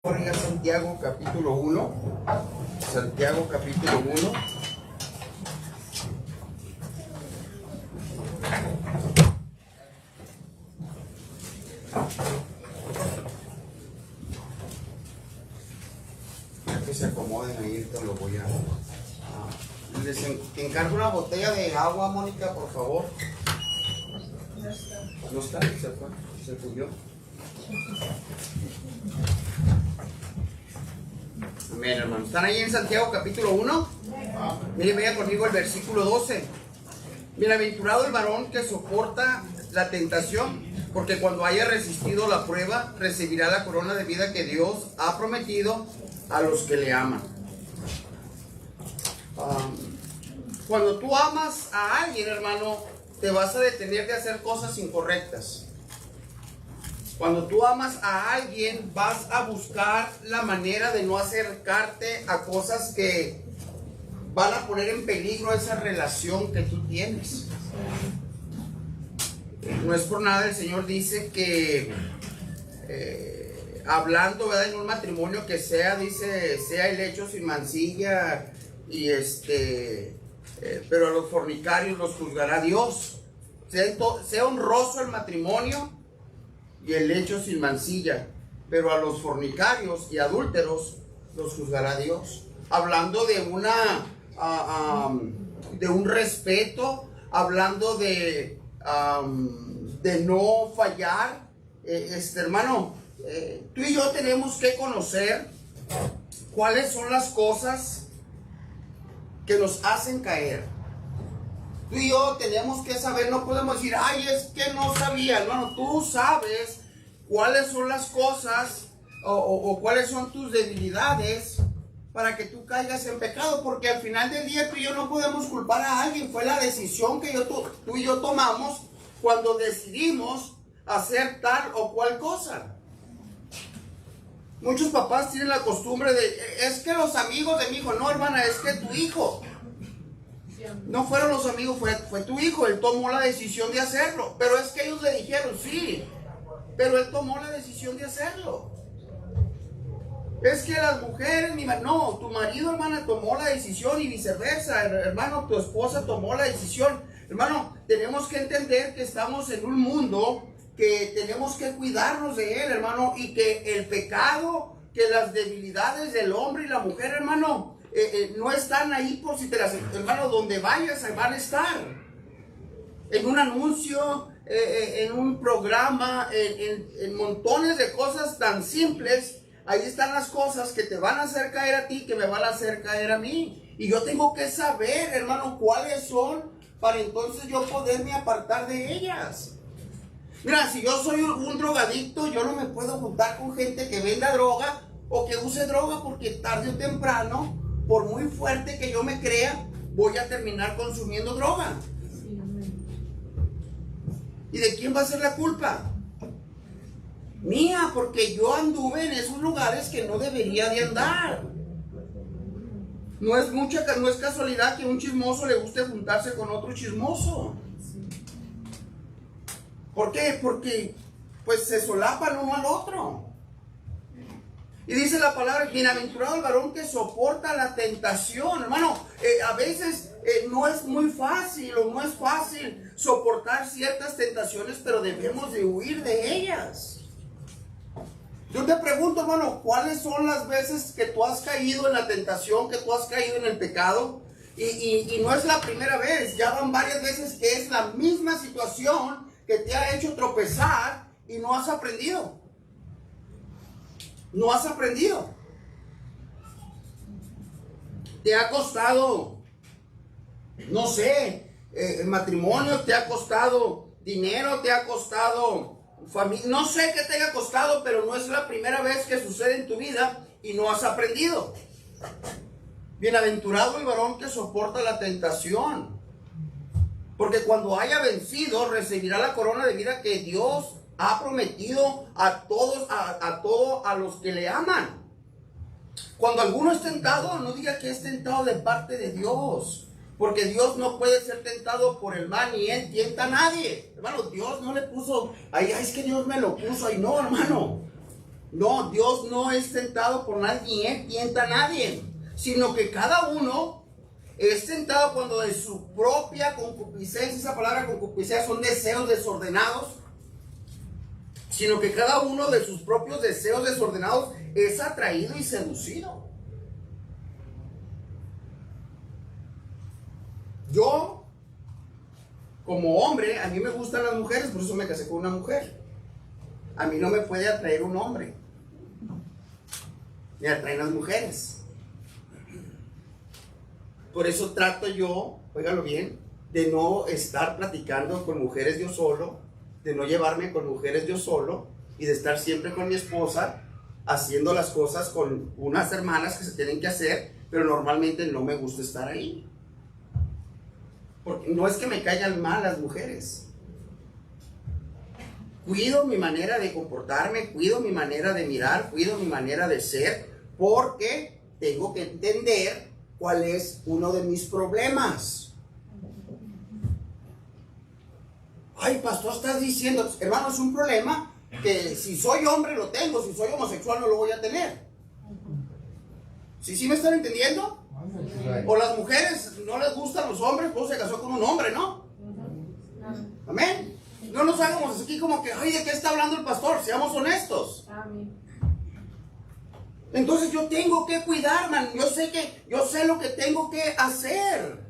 Ahora Santiago capítulo 1. Santiago capítulo 1. Ya que se acomoden ahí, te lo voy a... Les encargo una botella de agua, Mónica, por favor. ¿No está? ¿Se fue? ¿Se fugió? Amén, hermano. ¿Están ahí en Santiago capítulo 1? Miren, vea conmigo el versículo 12. Bienaventurado el varón que soporta la tentación, porque cuando haya resistido la prueba, recibirá la corona de vida que Dios ha prometido a los que le aman. Cuando tú amas a alguien, hermano, te vas a detener de hacer cosas incorrectas. Cuando tú amas a alguien, vas a buscar la manera de no acercarte a cosas que van a poner en peligro esa relación que tú tienes. No es por nada, el Señor dice que hablando, ¿verdad?, en un matrimonio que sea, dice, sea el hecho sin mancilla, y pero a los fornicarios los juzgará Dios. Sea honroso el matrimonio y el hecho sin mancilla, pero a los fornicarios y adúlteros los juzgará Dios. Hablando de de un respeto, hablando de no fallar. Hermano, tú y yo tenemos que conocer cuáles son las cosas que nos hacen caer. Tú y yo tenemos que saber, no podemos decir, ay, es que no sabía, hermano. Tú sabes cuáles son las cosas o cuáles son tus debilidades para que tú caigas en pecado, porque al final del día tú y yo no podemos culpar a alguien. Fue la decisión que tú y yo tomamos cuando decidimos hacer tal o cual cosa. Muchos papás tienen la costumbre de, es que los amigos de mi hijo. No, hermana, es que tu hijo. No fueron los amigos, fue tu hijo. Él tomó la decisión de hacerlo. Pero es que ellos le dijeron, sí, pero él tomó la decisión de hacerlo. Es que las mujeres, no, tu marido, hermana, tomó la decisión, y viceversa, hermano, tu esposa tomó la decisión. Hermano, tenemos que entender que estamos en un mundo que tenemos que cuidarnos de él, hermano, y que el pecado, que las debilidades del hombre y la mujer, hermano, no están ahí por si te las... Hermano, donde vayas, van a estar. En un anuncio, en un programa, en montones de cosas tan simples, ahí están las cosas que te van a hacer caer a ti, que me van a hacer caer a mí. Y yo tengo que saber, hermano, cuáles son, para entonces yo poderme apartar de ellas. Mira, si yo soy un drogadicto, yo no me puedo juntar con gente que venda droga o que use droga, porque tarde o temprano, por muy fuerte que yo me crea, voy a terminar consumiendo droga. ¿Y de quién va a ser la culpa? Mía, porque yo anduve en esos lugares que no debería de andar. No es casualidad que a un chismoso le guste juntarse con otro chismoso. ¿Por qué? Porque pues se solapan uno al otro. Y dice la palabra, bienaventurado el varón que soporta la tentación. Hermano, a veces no es muy fácil o no es fácil soportar ciertas tentaciones, pero debemos de huir de ellas. Yo te pregunto, hermano, ¿cuáles son las veces que tú has caído en la tentación, que tú has caído en el pecado? Y no es la primera vez, ya van varias veces que es la misma situación que te ha hecho tropezar y no has aprendido. No has aprendido. Te ha costado, no sé, el matrimonio, te ha costado dinero, te ha costado familia, no sé qué te haya costado, pero no es la primera vez que sucede en tu vida y no has aprendido. Bienaventurado el varón que soporta la tentación, porque cuando haya vencido recibirá la corona de vida que Dios ha prometido a todos a los que le aman. Cuando alguno es tentado, no diga que es tentado de parte de Dios, porque Dios no puede ser tentado por el mal, ni él tienta a nadie. Hermano, Dios no le puso, ay, es que Dios me lo puso ahí. No, hermano. No, Dios no es tentado por nadie, ni Él tienta a nadie, sino que cada uno es tentado cuando de su propia concupiscencia, esa palabra concupiscencia son deseos desordenados, sino que cada uno de sus propios deseos desordenados es atraído y seducido. Yo, como hombre, a mí me gustan las mujeres, por eso me casé con una mujer. A mí no me puede atraer un hombre, me atraen las mujeres. Por eso trato yo, óigalo bien, de no estar platicando con mujeres yo solo, de no llevarme con mujeres yo solo, y de estar siempre con mi esposa, haciendo las cosas con unas hermanas que se tienen que hacer, pero normalmente no me gusta estar ahí. Porque no es que me caigan mal las mujeres. Cuido mi manera de comportarme, cuido mi manera de mirar, cuido mi manera de ser, porque tengo que entender cuál es uno de mis problemas. Ay, pastor, estás diciendo, hermano, es un problema que si soy hombre lo tengo, si soy homosexual no lo voy a tener. ¿Sí me están entendiendo? O las mujeres no les gustan los hombres, pues se casó con un hombre, ¿no? Amén. No nos hagamos aquí como que, ay, ¿de qué está hablando el pastor? Seamos honestos. Entonces yo tengo que cuidarme, yo sé lo que tengo que hacer.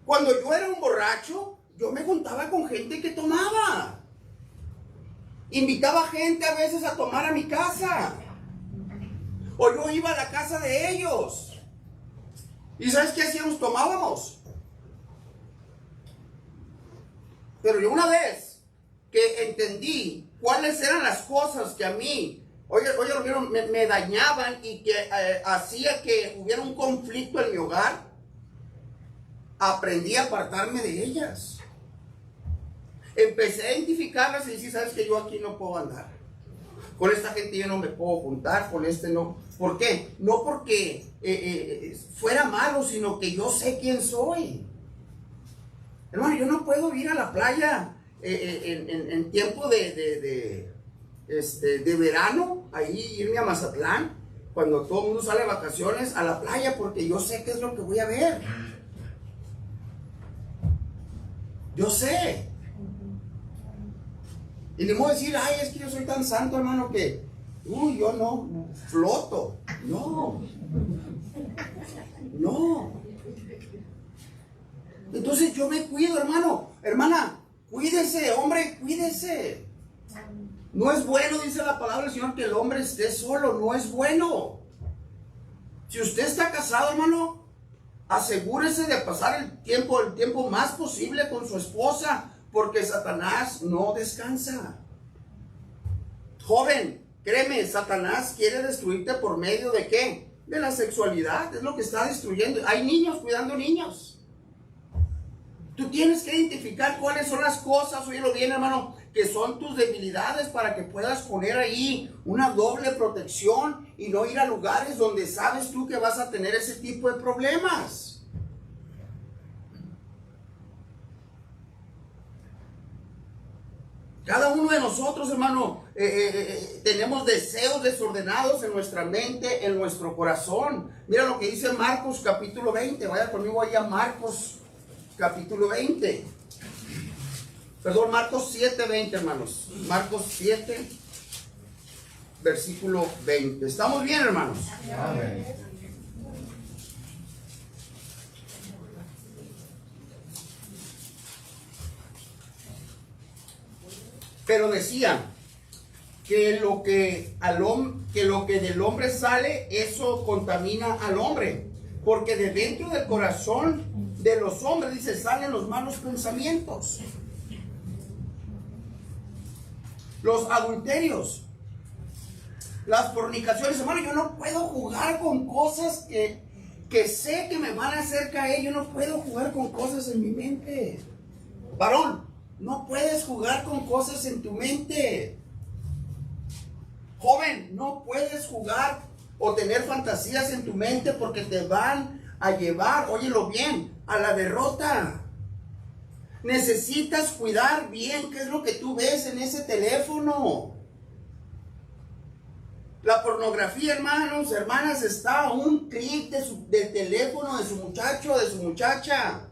Cuando yo era un borracho, yo me juntaba con gente que tomaba. Invitaba gente a veces a tomar a mi casa. O yo iba a la casa de ellos. ¿Y sabes qué hacíamos? Tomábamos. Pero yo una vez que entendí cuáles eran las cosas que a mí, me dañaban y que hacía que hubiera un conflicto en mi hogar, aprendí a apartarme de ellas. Empecé a identificarlas y decir, ¿sabes qué? Yo aquí no puedo andar. Con esta gente yo no me puedo juntar, con este no. ¿Por qué? No porque fuera malo, sino que yo sé quién soy. Hermano, yo no puedo ir a la playa en tiempo de verano, ahí irme a Mazatlán, cuando todo el mundo sale de vacaciones a la playa, porque yo sé qué es lo que voy a ver. Yo sé. Y le voy a decir, ay, es que yo soy tan santo, hermano, que, yo no, floto. No. Entonces yo me cuido, hermano. Hermana, cuídese, hombre, cuídese. No es bueno, dice la palabra del Señor, que el hombre esté solo. No es bueno. Si usted está casado, hermano, asegúrese de pasar el tiempo más posible con su esposa, porque Satanás no descansa. Joven, créeme, Satanás quiere destruirte por medio de ¿qué? De la sexualidad, es lo que está destruyendo. Hay niños cuidando niños. Tú tienes que identificar cuáles son las cosas, óyelo bien, hermano, que son tus debilidades para que puedas poner ahí una doble protección y no ir a lugares donde sabes tú que vas a tener ese tipo de problemas. Cada uno de nosotros, hermano, tenemos deseos desordenados en nuestra mente, en nuestro corazón. Mira lo que dice Marcos capítulo 20. Vaya conmigo ahí a Marcos capítulo 20. Perdón, Marcos 7:20, hermanos. Marcos 7, versículo 20. ¿Estamos bien, hermanos? Amén. Pero decía que lo que del hombre sale, eso contamina al hombre. Porque de dentro del corazón de los hombres, dice, salen los malos pensamientos, los adulterios, las fornicaciones. Hermano, yo no puedo jugar con cosas que sé que me van a hacer caer. Yo no puedo jugar con cosas en mi mente. Varón, no puedes jugar con cosas en tu mente. Joven, no puedes jugar o tener fantasías en tu mente, porque te van a llevar, óyelo bien, a la derrota. Necesitas cuidar bien qué es lo que tú ves en ese teléfono. La pornografía, hermanos, hermanas, está a un clic del teléfono de su muchacho, de su muchacha.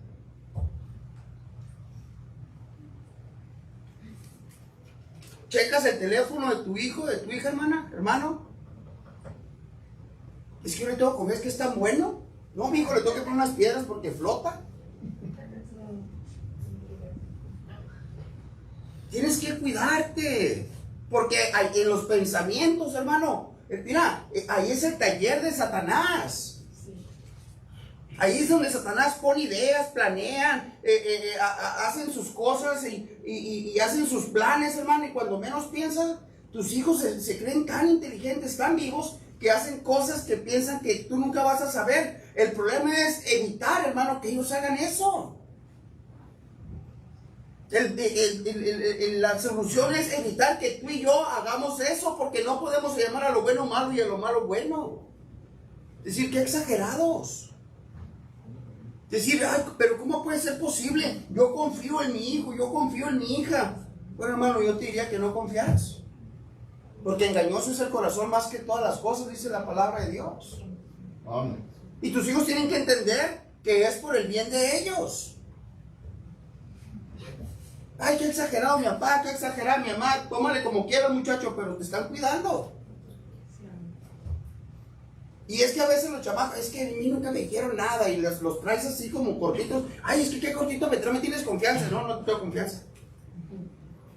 ¿Checas el teléfono de tu hijo, de tu hija, hermana, hermano? Es que yo le tengo que comer, es que es tan bueno. No, mi hijo, le tengo que poner unas piedras porque flota. Tienes que cuidarte. Porque en los pensamientos, hermano, mira, ahí es el taller de Satanás. Ahí es donde Satanás pone ideas, planean, hacen sus cosas y hacen sus planes, hermano. Y cuando menos piensan, tus hijos se creen tan inteligentes, tan vivos, que hacen cosas que piensan que tú nunca vas a saber. El problema es evitar, hermano, que ellos hagan eso. La solución es evitar que tú y yo hagamos eso, porque no podemos llamar a lo bueno malo y a lo malo bueno. Decir, qué exagerados. Decir, ay, pero ¿cómo puede ser posible? Yo confío en mi hijo, yo confío en mi hija. Bueno, hermano, yo te diría que no confiaras. Porque engañoso es el corazón más que todas las cosas, dice la palabra de Dios. Amén. Y tus hijos tienen que entender que es por el bien de ellos. Ay, qué exagerado mi papá, qué exagerada mi mamá. Tómale como quieras, muchacho, pero te están cuidando. Y es que a veces los chamacos, es que a mí nunca me dijeron nada y los traes así como cortitos. Ay, es que qué cortito me trae, me tienes confianza. No, no tengo confianza.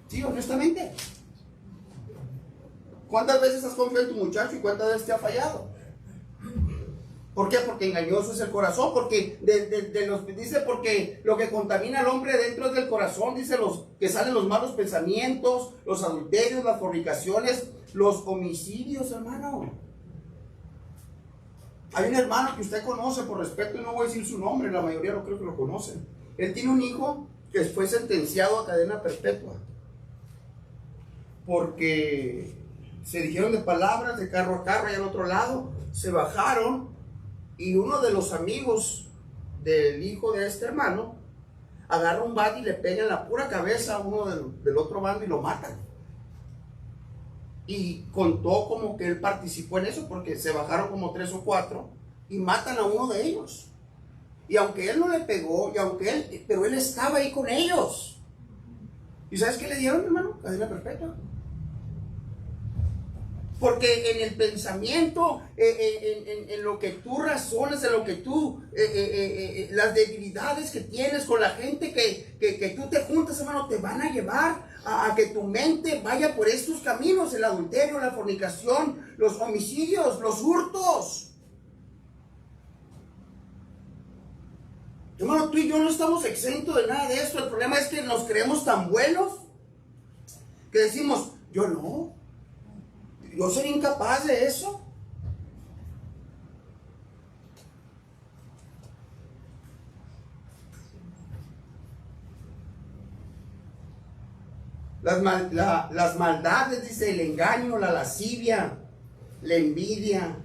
Sí, honestamente. ¿Cuántas veces has confiado en tu muchacho y cuántas veces te ha fallado? ¿Por qué? Porque engañoso es el corazón, porque dice, porque lo que contamina al hombre dentro es del corazón, dice que salen los malos pensamientos, los adulterios, las fornicaciones, los homicidios, hermano. Hay un hermano que usted conoce, por respeto, y no voy a decir su nombre, la mayoría no creo que lo conocen. Él tiene un hijo que fue sentenciado a cadena perpetua, porque se dijeron de palabras de carro a carro allá al otro lado, se bajaron. Y uno de los amigos del hijo de este hermano agarra un bate y le pega en la pura cabeza a uno del otro bando y lo matan. Y contó como que él participó en eso, porque se bajaron como 3 o 4 y matan a uno de ellos. Y aunque él no le pegó, pero él estaba ahí con ellos. ¿Y sabes qué le dieron, hermano? Cadena perpetua. Porque en el pensamiento, en lo que tú razonas, en lo que tú, las debilidades que tienes con la gente que tú te juntas, hermano, te van a llevar a que tu mente vaya por estos caminos: el adulterio, la fornicación, los homicidios, los hurtos. Hermano, tú y yo no estamos exentos de nada de esto. El problema es que nos creemos tan buenos que decimos, yo no. Yo soy incapaz de eso. Las maldades, dice, el engaño, la lascivia, la envidia,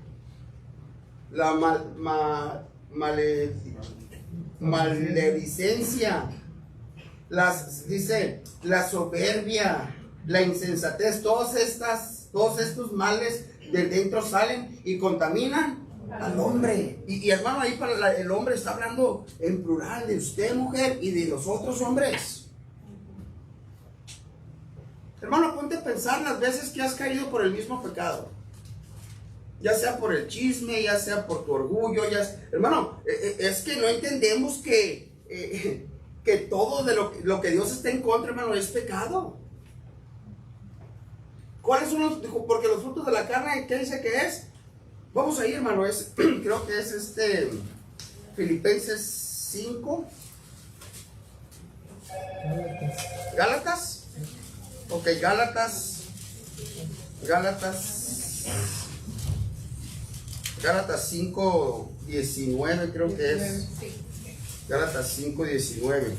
la maledicencia, dice, la soberbia, la insensatez, todos estos males de dentro salen y contaminan al hombre. Y hermano, ahí para el hombre está hablando en plural de usted, mujer, y de los otros hombres. Hermano, ponte a pensar las veces que has caído por el mismo pecado. Ya sea por el chisme, ya sea por tu orgullo, hermano, es que no entendemos que todo de lo que Dios está en contra, hermano, es pecado. ¿Cuáles son porque los frutos de la carne, qué dice que es? Vamos a ir, hermano, creo que es Filipenses 5. ¿Gálatas? Ok, Gálatas 5:19 creo que es. Gálatas 5:19.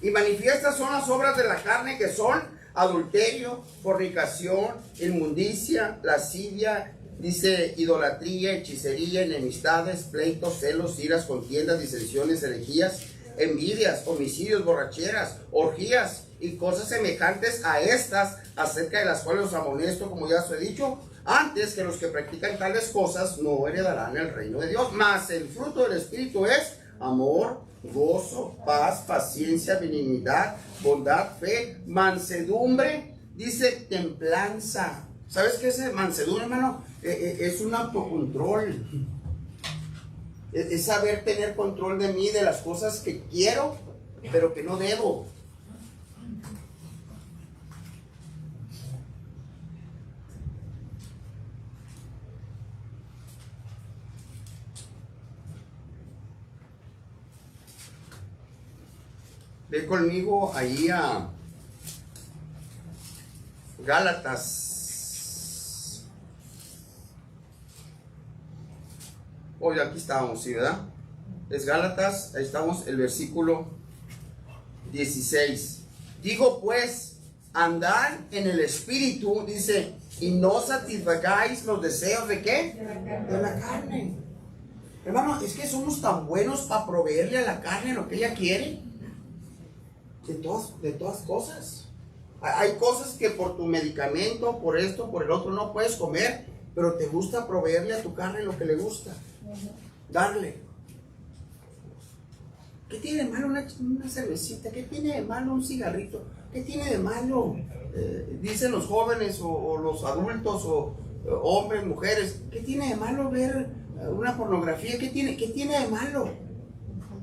Y manifiestas son las obras de la carne, que son adulterio, fornicación, inmundicia, lascivia, dice, idolatría, hechicería, enemistades, pleitos, celos, iras, contiendas, disensiones, herejías, envidias, homicidios, borracheras, orgías y cosas semejantes a estas, acerca de las cuales os amonesto, como ya os he dicho antes, que los que practican tales cosas no heredarán el reino de Dios. Mas el fruto del Espíritu es amor, gozo, paz, paciencia, benignidad, bondad, fe, mansedumbre, dice templanza. ¿Sabes qué es mansedumbre, hermano? Es un autocontrol. Es saber tener control de mí, de las cosas que quiero, pero que no debo. Ve conmigo ahí a Gálatas. Hoy aquí estábamos, ¿sí, verdad? Es Gálatas, ahí estamos, el versículo 16. Digo pues, andad en el Espíritu, dice, y no satisfagáis los deseos ¿de qué? De la carne. Hermano, es que somos tan buenos para proveerle a la carne lo que ella quiere. De todas cosas. Hay cosas que por tu medicamento, por esto, por el otro, no puedes comer, pero te gusta proveerle a tu carne lo que le gusta. Darle. ¿Qué tiene de malo una cervecita? ¿Qué tiene de malo un cigarrito? ¿Qué tiene de malo? Dicen los jóvenes o los adultos o hombres, mujeres, ¿qué tiene de malo ver una pornografía? ¿Qué tiene de malo?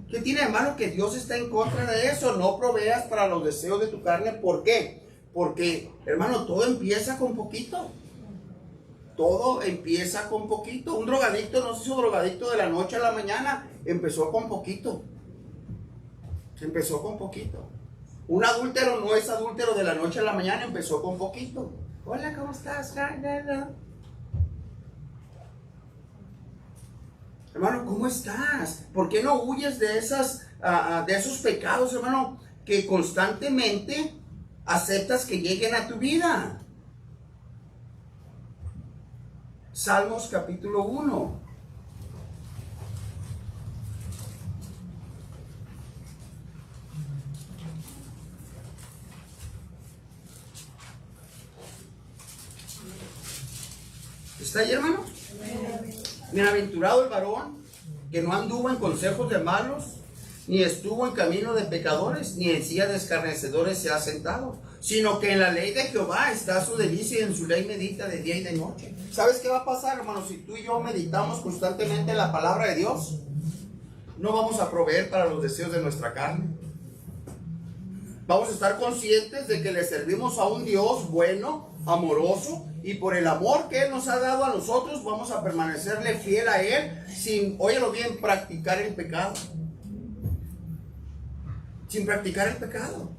¿Qué tiene de malo que Dios está en contra de eso? No proveas para los deseos de tu carne. ¿Por qué? Porque, hermano, todo empieza con poquito. Todo empieza con poquito. Un drogadicto no se hizo drogadicto de la noche a la mañana. Empezó con poquito. Empezó con poquito. Un adúltero no es adúltero de la noche a la mañana. Empezó con poquito. Hola, ¿cómo estás? Hermano, ¿cómo estás? ¿Por qué no huyes de esos pecados, hermano, que constantemente aceptas que lleguen a tu vida? Salmos capítulo 1. ¿Está ahí, hermano? Bienaventurado el varón que no anduvo en consejos de malos, ni estuvo en camino de pecadores, ni en silla de escarnecedores se ha sentado, sino que en la ley de Jehová está su delicia y en su ley medita de día y de noche. ¿Sabes qué va a pasar, hermano? Si tú y yo meditamos constantemente en la palabra de Dios, no vamos a proveer para los deseos de nuestra carne. Vamos a estar conscientes de que le servimos a un Dios bueno, amoroso, y por el amor que Él nos ha dado a nosotros, vamos a permanecerle fiel a Él, sin, óyelo bien, practicar el pecado. Sin practicar el pecado.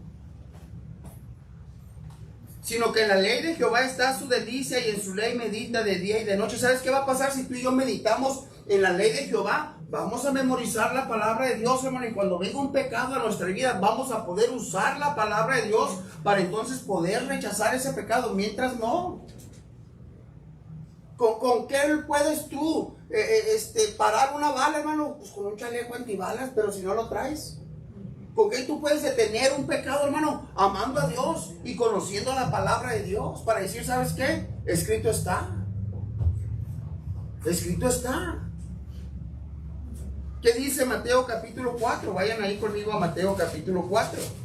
Sino que en la ley de Jehová está su delicia y en su ley medita de día y de noche. ¿Sabes qué va a pasar si tú y yo meditamos en la ley de Jehová? Vamos a memorizar la palabra de Dios, hermano, y cuando venga un pecado a nuestra vida, vamos a poder usar la palabra de Dios para entonces poder rechazar ese pecado. Mientras no. ¿Con qué puedes tú parar una bala, hermano? Pues con un chaleco antibalas, pero si no lo traes. ¿Con qué tú puedes detener un pecado, hermano? Amando a Dios y conociendo la palabra de Dios para decir, ¿sabes qué? Escrito está. Escrito está. ¿Qué dice Mateo capítulo 4? Vayan ahí conmigo a Mateo capítulo 4.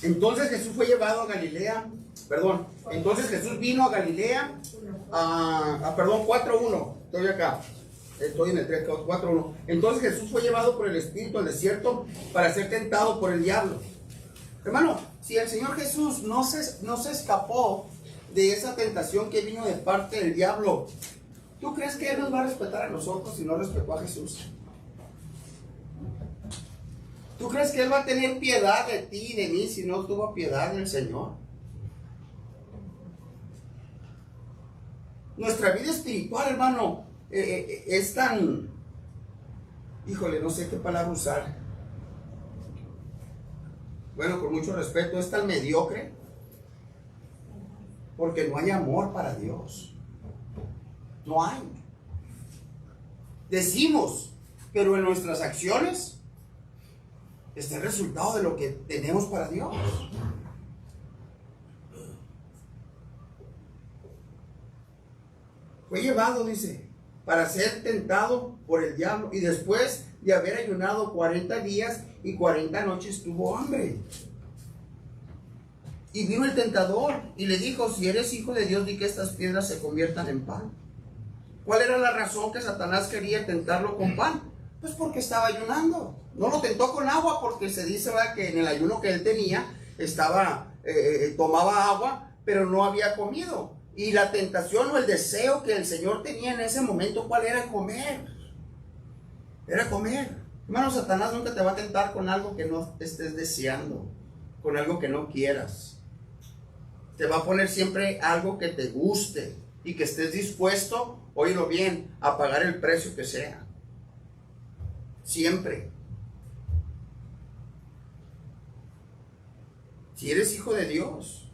Entonces Jesús fue llevado a Galilea, entonces Jesús vino a Galilea, 4:1, estoy acá, estoy en el 4:1. Entonces Jesús fue llevado por el Espíritu al desierto para ser tentado por el diablo. Hermano, si el Señor Jesús no se escapó de esa tentación que vino de parte del diablo, ¿tú crees que Él nos va a respetar a nosotros si no respetó a Jesús? ¿Tú crees que Él va a tener piedad de ti y de mí si no tuvo piedad del Señor? Nuestra vida espiritual, hermano, es tan, híjole, no sé qué palabra usar. Bueno, con mucho respeto, es tan mediocre Porque no hay amor para Dios. No hay. Decimos, pero en nuestras acciones está el resultado de lo que tenemos para Dios. Fue llevado, dice, para ser tentado por el diablo, y después de haber ayunado 40 días y 40 noches tuvo hambre. Y vino el tentador y le dijo: si eres hijo de Dios, di que estas piedras se conviertan en pan. ¿Cuál era la razón que Satanás quería tentarlo con pan? Pues porque estaba ayunando. No lo tentó con agua, porque se dice, ¿verdad?, que en el ayuno que él tenía tomaba agua, pero no había comido. Y la tentación o el deseo que el Señor tenía en ese momento, ¿cuál era? Comer. Era comer. Hermano, Satanás nunca te va a tentar con algo que no estés deseando, con algo que no quieras. Te va a poner siempre algo que te guste y que estés dispuesto, óyelo bien, a pagar el precio que sea. Siempre. Si eres hijo de Dios,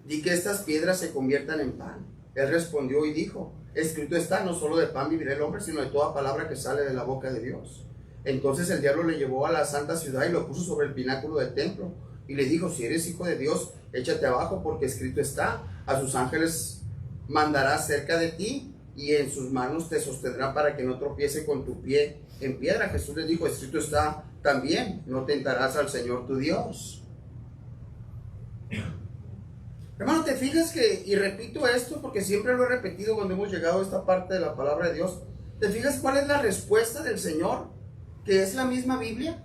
di que estas piedras se conviertan en pan. Él respondió y dijo: escrito está, no solo de pan vivirá el hombre, sino de toda palabra que sale de la boca de Dios. Entonces el diablo le llevó a la santa ciudad y lo puso sobre el pináculo del templo. Y le dijo: si eres hijo de Dios, échate abajo, porque escrito está: a sus ángeles mandará cerca de ti, y en sus manos te sostendrá para que no tropiece con tu pie en piedra. Jesús le dijo: escrito está también: no tentarás al Señor tu Dios. Hermano, te fijas que, y repito esto porque siempre lo he repetido cuando hemos llegado a esta parte de la palabra de Dios, ¿te fijas cuál es la respuesta del Señor? Que es la misma Biblia.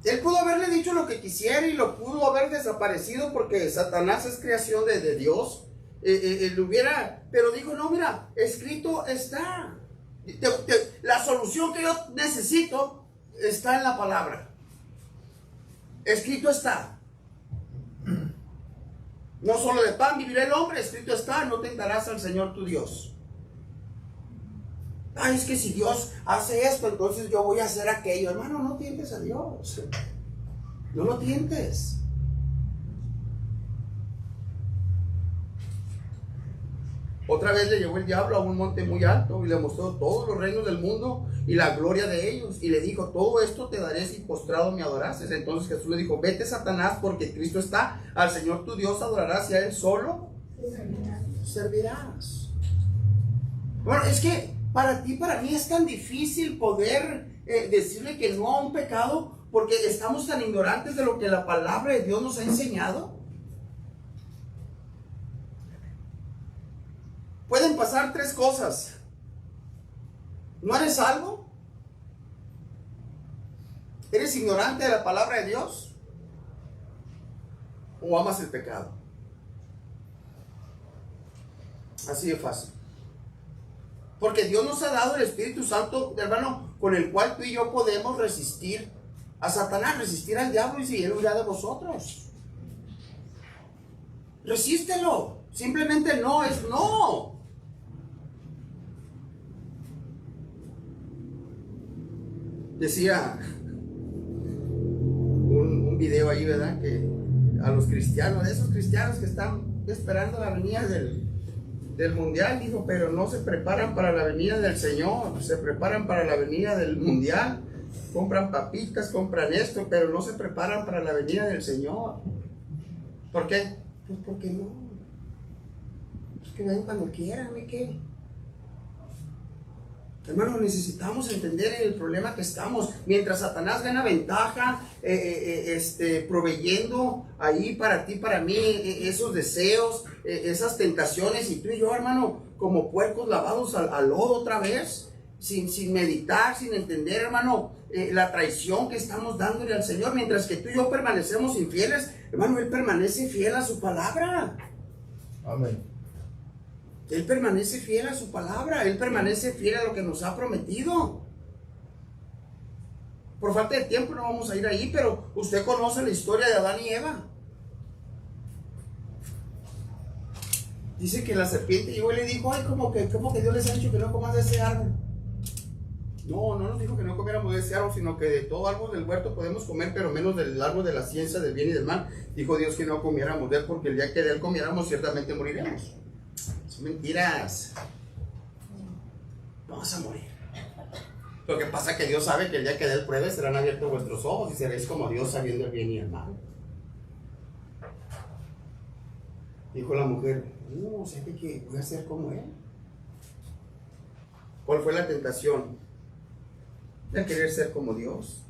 Él pudo haberle dicho lo que quisiera y lo pudo haber desaparecido porque Satanás es creación de Dios. Pero dijo: no, mira, escrito está. La solución que yo necesito está en la palabra. Escrito está. No solo de pan vivirá el hombre, escrito está: no tentarás al Señor tu Dios. Ay, es que si Dios hace esto, entonces yo voy a hacer aquello. Hermano, no tientes a Dios. No lo tientes. Otra vez le llevó el diablo a un monte muy alto y le mostró todos los reinos del mundo y la gloria de ellos. Y le dijo: todo esto te daré si postrado me adorases. Entonces Jesús le dijo: vete, Satanás, porque Cristo está: al Señor tu Dios adorarás y a Él solo servirás. Bueno, es que para ti, para mí es tan difícil poder decirle que no a un pecado, porque estamos tan ignorantes de lo que la palabra de Dios nos ha enseñado. Pueden pasar tres cosas: no eres salvo, eres ignorante de la palabra de Dios, o amas el pecado. Así de fácil. Porque Dios nos ha dado el Espíritu Santo, hermano, con el cual tú y yo podemos resistir a Satanás, resistir al diablo, y si él huirá de vosotros. Resístelo. Simplemente no es no. Decía un video ahí, ¿verdad?, que a los cristianos, esos cristianos que están esperando la venida del mundial, dijo, pero no se preparan para la venida del Señor, se preparan para la venida del mundial, compran papitas, compran esto, pero no se preparan para la venida del Señor. ¿Por qué? Pues porque no. Pues que vengan cuando quieran, ¿y qué? Hermano, necesitamos entender el problema que estamos. Mientras Satanás gana ventaja, proveyendo ahí para ti, para mí, esos deseos, esas tentaciones, y tú y yo, hermano, como puercos lavados al lodo otra vez, sin meditar, sin entender, hermano, la traición que estamos dándole al Señor. Mientras que tú y yo permanecemos infieles, hermano, Él permanece fiel a su palabra. Amén. Él permanece fiel a su palabra. Él permanece fiel a lo que nos ha prometido. Por falta de tiempo no vamos a ir ahí, pero usted conoce la historia de Adán y Eva. Dice que la serpiente llegó y le dijo: ay, como que Dios les ha dicho que no comas de ese árbol. No, no nos dijo que no comiéramos de ese árbol, sino que de todo árbol del huerto podemos comer, pero menos del árbol de la ciencia del bien y del mal. Dijo Dios que no comiéramos de él, porque el día que de él comiéramos ciertamente moriremos. Son mentiras. Vamos a morir. Lo que pasa es que Dios sabe que el día que de él pruebe serán abiertos vuestros ojos y seréis como Dios sabiendo el bien y el mal. Dijo la mujer, no, sé que voy a ser como él. ¿Cuál fue la tentación? De querer ser como Dios.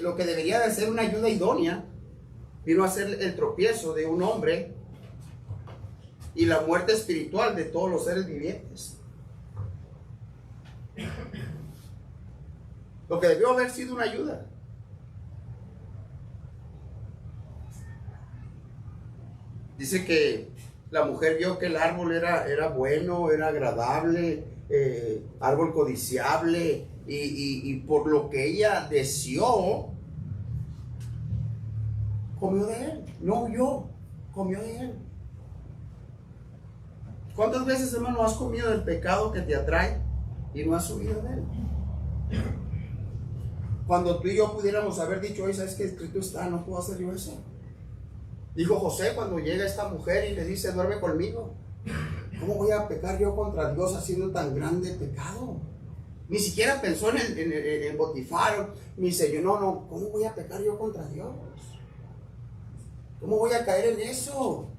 Lo que debería de ser una ayuda idónea vino a ser el tropiezo de un hombre y la muerte espiritual de todos los seres vivientes. Lo que debió haber sido una ayuda. Dice que la mujer vio que el árbol era bueno, era agradable, árbol codiciable, y por lo que ella deseó, comió de él. No huyó, comió de él. ¿Cuántas veces, hermano, has comido del pecado que te atrae y no has huido de él? Cuando tú y yo pudiéramos haber dicho, oye, ¿sabes qué escrito está? No puedo hacer yo eso. Dijo José cuando llega esta mujer y le dice, duerme conmigo. ¿Cómo voy a pecar yo contra Dios haciendo tan grande pecado? Ni siquiera pensó en Potifar, ni dice, no, ¿cómo voy a pecar yo contra Dios? ¿Cómo voy a caer en eso?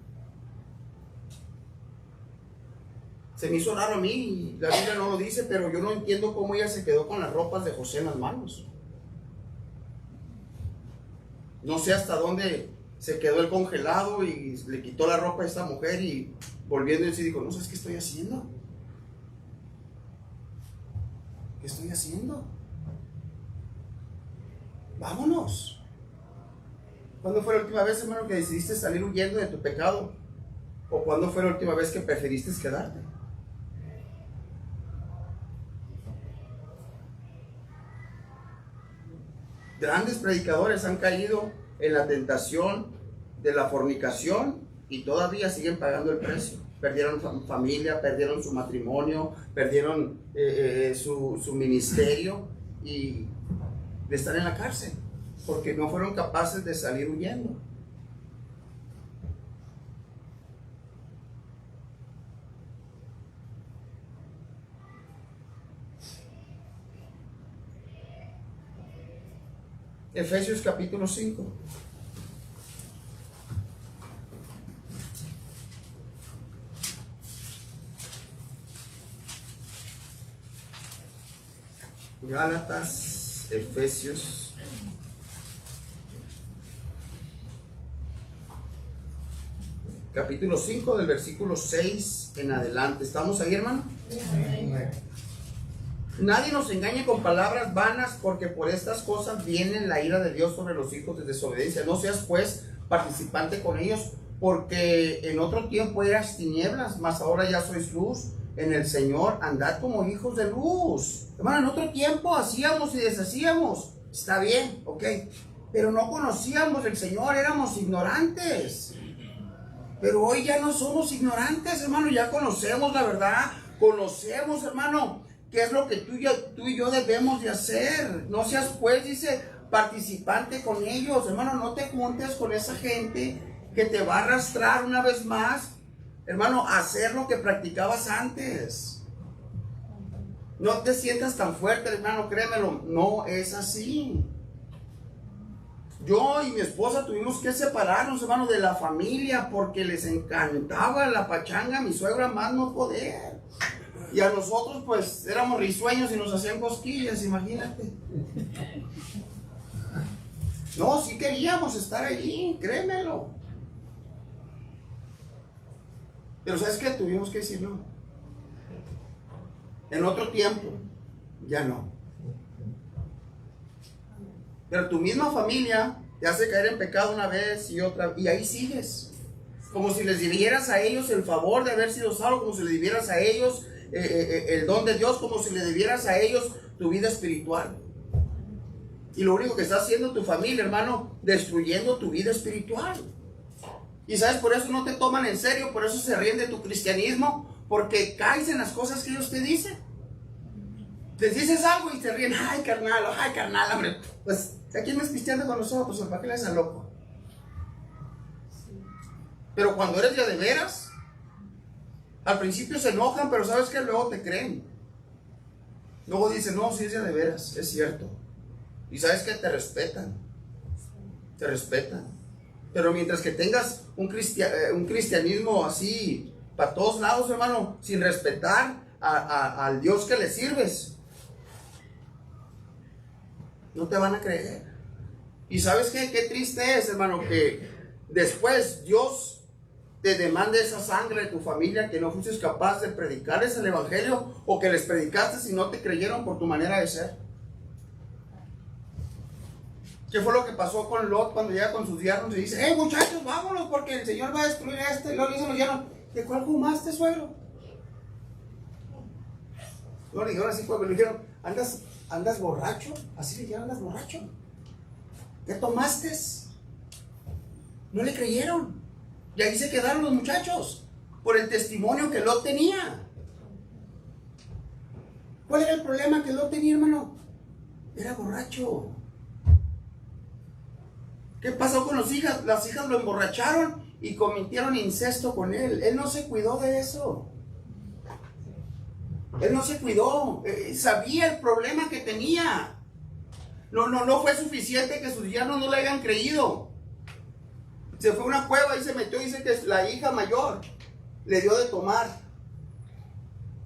Se me hizo raro a mí, la Biblia no lo dice, pero yo no entiendo cómo ella se quedó con las ropas de José en las manos. No sé hasta dónde se quedó el congelado y le quitó la ropa a esta mujer y volviendo y dijo, no sabes qué estoy haciendo. ¿Qué estoy haciendo? Vámonos. ¿Cuándo fue la última vez, hermano, que decidiste salir huyendo de tu pecado? ¿O cuándo fue la última vez que preferiste quedarte? Grandes predicadores han caído en la tentación de la fornicación y todavía siguen pagando el precio. Perdieron familia, perdieron su matrimonio, perdieron su ministerio y de estar en la cárcel porque no fueron capaces de salir huyendo. Efesios capítulo 5. Gálatas, Efesios. Capítulo 5 del versículo 6 en adelante. ¿Estamos ahí, hermano? Nadie nos engañe con palabras vanas, porque por estas cosas viene la ira de Dios sobre los hijos de desobediencia. No seas pues participante con ellos, porque en otro tiempo eras tinieblas, mas ahora ya sois luz en el Señor. Andad como hijos de luz. Hermano, en otro tiempo hacíamos y deshacíamos. Está bien, ok, pero no conocíamos el Señor, éramos ignorantes. Pero hoy ya no somos ignorantes, hermano, ya conocemos la verdad. Conocemos, hermano, qué es lo que tú y yo debemos de hacer. No seas pues, dice, participante con ellos. Hermano, no te juntes con esa gente que te va a arrastrar una vez más, hermano, a hacer lo que practicabas antes. No te sientas tan fuerte, hermano, créemelo, no es así. Yo y mi esposa tuvimos que separarnos, hermano, de la familia porque les encantaba la pachanga, mi suegra más no poder. Y a nosotros pues éramos risueños y nos hacían cosquillas, imagínate. No, sí queríamos estar allí, créemelo. Pero ¿sabes qué? Tuvimos que decir no. En otro tiempo, ya no. Pero tu misma familia te hace caer en pecado una vez y otra, y ahí sigues. Como si les debieras a ellos el favor de haber sido salvo, como si les debieras a ellos el don de Dios, como si le debieras a ellos tu vida espiritual. Y lo único que está haciendo tu familia, hermano, destruyendo tu vida espiritual. Y sabes, por eso no te toman en serio, por eso se ríen de tu cristianismo, porque caes en las cosas que ellos te dicen. Les dices algo y te ríen, ay carnal, hombre. Pues, ¿a quién no es cristiano con nosotros? ¿Para qué le haces al loco? Pero cuando eres ya de veras, al principio se enojan, pero sabes que luego te creen. Luego dicen, no, sí es ya de veras, es cierto. Y sabes que te respetan. Te respetan. Pero mientras que tengas un cristianismo así, para todos lados, hermano, sin respetar al Dios que le sirves, no te van a creer. Y sabes qué triste es, hermano, que después Dios te demande esa sangre de tu familia que no fuiste capaz de predicarles el evangelio, o que les predicaste y no te creyeron por tu manera de ser. ¿Qué fue lo que pasó con Lot cuando llega con sus yernos y dice, muchachos, vámonos porque el Señor va a destruir esto? Y luego le dicen los yernos, ¿de cuál fumaste, suegro? Luego le dijeron así, cuando le dijeron, ¿andas borracho? Así le dijeron, ¿andas borracho? ¿Qué tomaste? No le creyeron. Y ahí se quedaron los muchachos, por el testimonio que Lot tenía. ¿Cuál era el problema que Lot tenía, hermano? Era borracho. ¿Qué pasó con las hijas? Las hijas lo emborracharon y cometieron incesto con él. Él no se cuidó de eso. Él no se cuidó. Sabía el problema que tenía. No fue suficiente que sus yernos no le hayan creído. Se fue a una cueva y se metió, dice que la hija mayor le dio de tomar.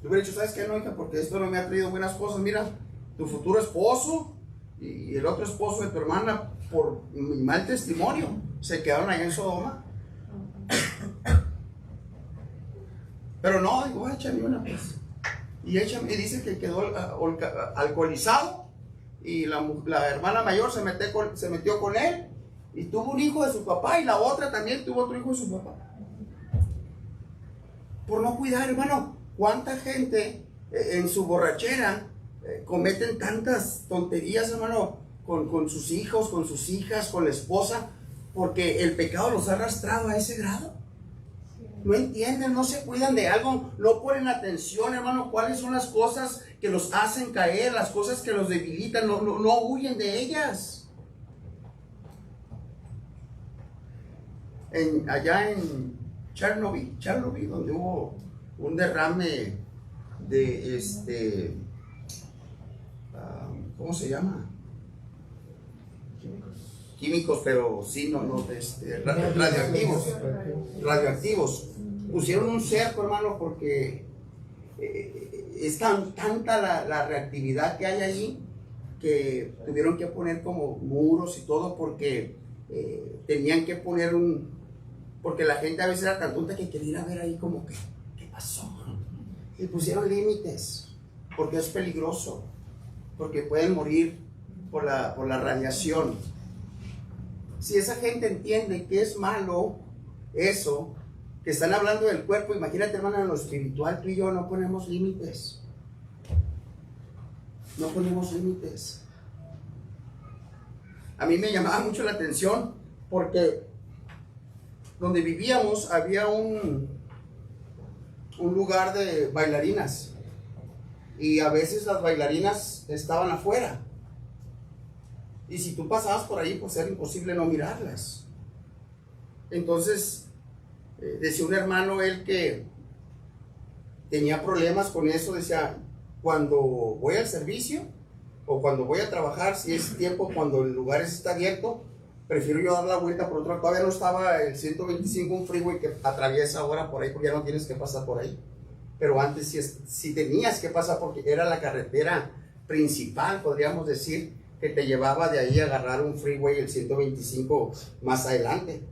Le hubiera dicho, ¿sabes qué, no, hija? Porque esto no me ha traído buenas cosas. Mira, tu futuro esposo y el otro esposo de tu hermana, por mi mal testimonio, se quedaron allá en Sodoma. Pero no, digo, échame una, pues. Y dice que quedó alcoholizado, y la hermana mayor se metió con él y tuvo un hijo de su papá, y la otra también tuvo otro hijo de su papá. Por no cuidar, hermano. ¿Cuánta gente en su borrachera cometen tantas tonterías, hermano, con sus hijos, con sus hijas, con la esposa, porque el pecado los ha arrastrado a ese grado? No entienden, no se cuidan de algo, no ponen atención, hermano, cuáles son las cosas que los hacen caer, las cosas que los debilitan, no huyen de ellas. Allá en Chernobyl, donde hubo un derrame de ¿cómo se llama? Químicos, pero sí, radioactivos. Pusieron un cerco, hermano, porque es tanta la reactividad que hay allí, que tuvieron que poner como muros y todo, porque tenían que poner porque la gente a veces era tan tonta que quería ir a ver ahí como que, ¿qué pasó? Y pusieron límites, porque es peligroso, porque pueden morir por la radiación. Si esa gente entiende que es malo eso, que están hablando del cuerpo, imagínate, hermano, en lo espiritual, tú y yo no ponemos límites. No ponemos límites. A mí me llamaba mucho la atención porque donde vivíamos había un lugar de bailarinas, y a veces las bailarinas estaban afuera. Y si tú pasabas por ahí, pues era imposible no mirarlas. Entonces, decía un hermano, él que tenía problemas con eso, decía, cuando voy al servicio o cuando voy a trabajar, si es tiempo, cuando el lugar está abierto, prefiero yo dar la vuelta por otro lado. Todavía no estaba el 125, un freeway que atraviesa ahora por ahí, porque ya no tienes que pasar por ahí. Pero antes sí tenías que pasar, porque era la carretera principal, podríamos decir, que te llevaba de ahí a agarrar un freeway, el 125, más adelante.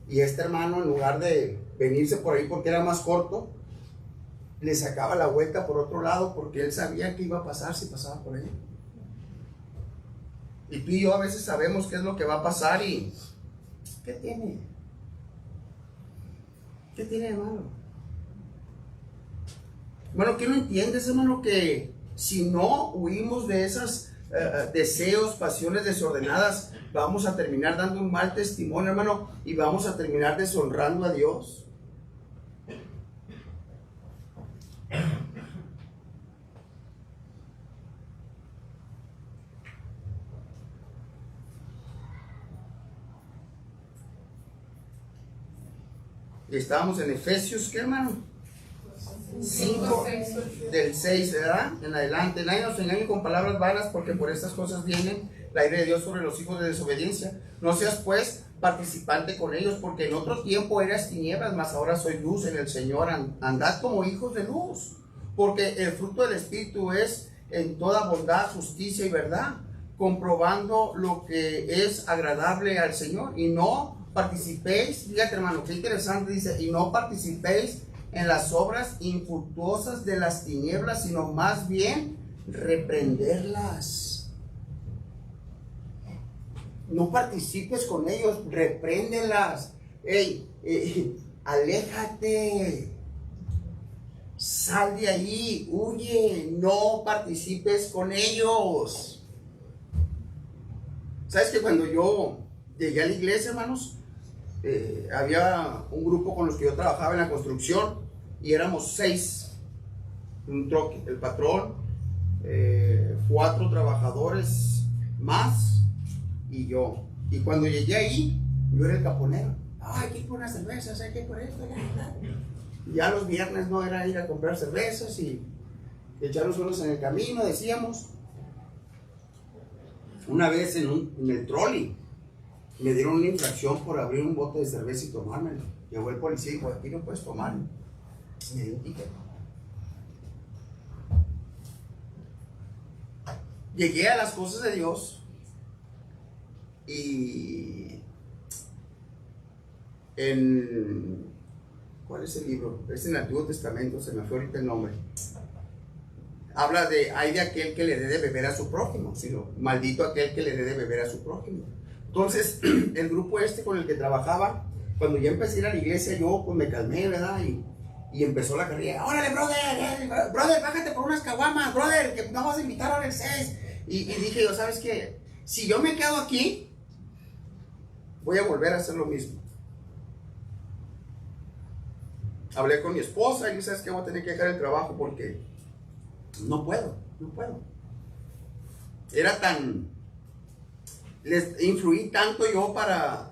Y este hermano, en lugar de venirse por ahí porque era más corto, le sacaba la vuelta por otro lado, porque él sabía que iba a pasar si pasaba por ahí. Y tú y yo a veces sabemos qué es lo que va a pasar, y ¿qué tiene? ¿Qué tiene, hermano? Bueno, ¿qué no entiendes, hermano? Que si no huimos de esas deseos, pasiones desordenadas, vamos a terminar dando un mal testimonio, hermano, y vamos a terminar deshonrando a Dios. Y estábamos en Efesios, ¿qué hermano? 5, del 6, ¿verdad? En adelante. Nadie nos engañe con palabras vanas, porque por estas cosas viene la ira de Dios sobre los hijos de desobediencia. No seas pues participante con ellos, porque en otro tiempo eras tinieblas, mas ahora soy luz en el Señor. Andad como hijos de luz, porque el fruto del Espíritu es en toda bondad, justicia y verdad, comprobando lo que es agradable al Señor. Y no participéis, fíjate hermano, qué interesante, dice, y no participéis en las obras infructuosas de las tinieblas, sino más bien reprenderlas. No participes con ellos, repréndelas. Aléjate, sal de ahí, huye, no participes con ellos. ¿Sabes que cuando yo llegué a la iglesia, hermanos, había un grupo con los que yo trabajaba en la construcción y éramos 6, un troque, el patrón, 4 trabajadores más y yo. Y cuando llegué ahí, yo era el caponero. Hay que ir por unas cervezas, hay que ir por esto. Y ya los viernes no era ir a comprar cervezas y echarnos unos en el camino, decíamos. Una vez en el trolley me dieron una infracción por abrir un bote de cerveza y tomármelo. Llegó el policía y dijo, aquí no puedes tomarlo. Me dio un ticket. Llegué a las cosas de Dios y ¿cuál es el libro? Es en el Antiguo Testamento, se me fue ahorita el nombre. Habla de, hay de aquel que le dé de beber a su prójimo, sino maldito aquel que le dé de beber a su prójimo. Entonces, el grupo con el que trabajaba, cuando ya empecé a ir a la iglesia, yo pues me calmé, ¿verdad? Y empezó la carrilla. ¡Órale, brother, bájate por unas caguamas, brother, que no vas a invitar ahora el 6. Y dije yo, ¿sabes qué? Si yo me quedo aquí, voy a volver a hacer lo mismo. Hablé con mi esposa y dije, ¿sabes qué? Voy a tener que dejar el trabajo porque no puedo. Era tan... Les influí tanto yo para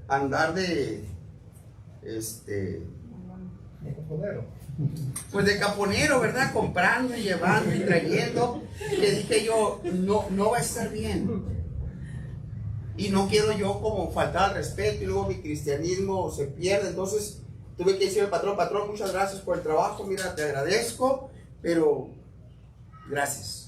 andar de caponero. Pues de caponero, ¿verdad? Comprando y llevando y trayendo, que dije yo, no va a estar bien. Y no quiero yo como faltar al respeto y luego mi cristianismo se pierde. Entonces tuve que decir al patrón, muchas gracias por el trabajo, mira, te agradezco, pero gracias.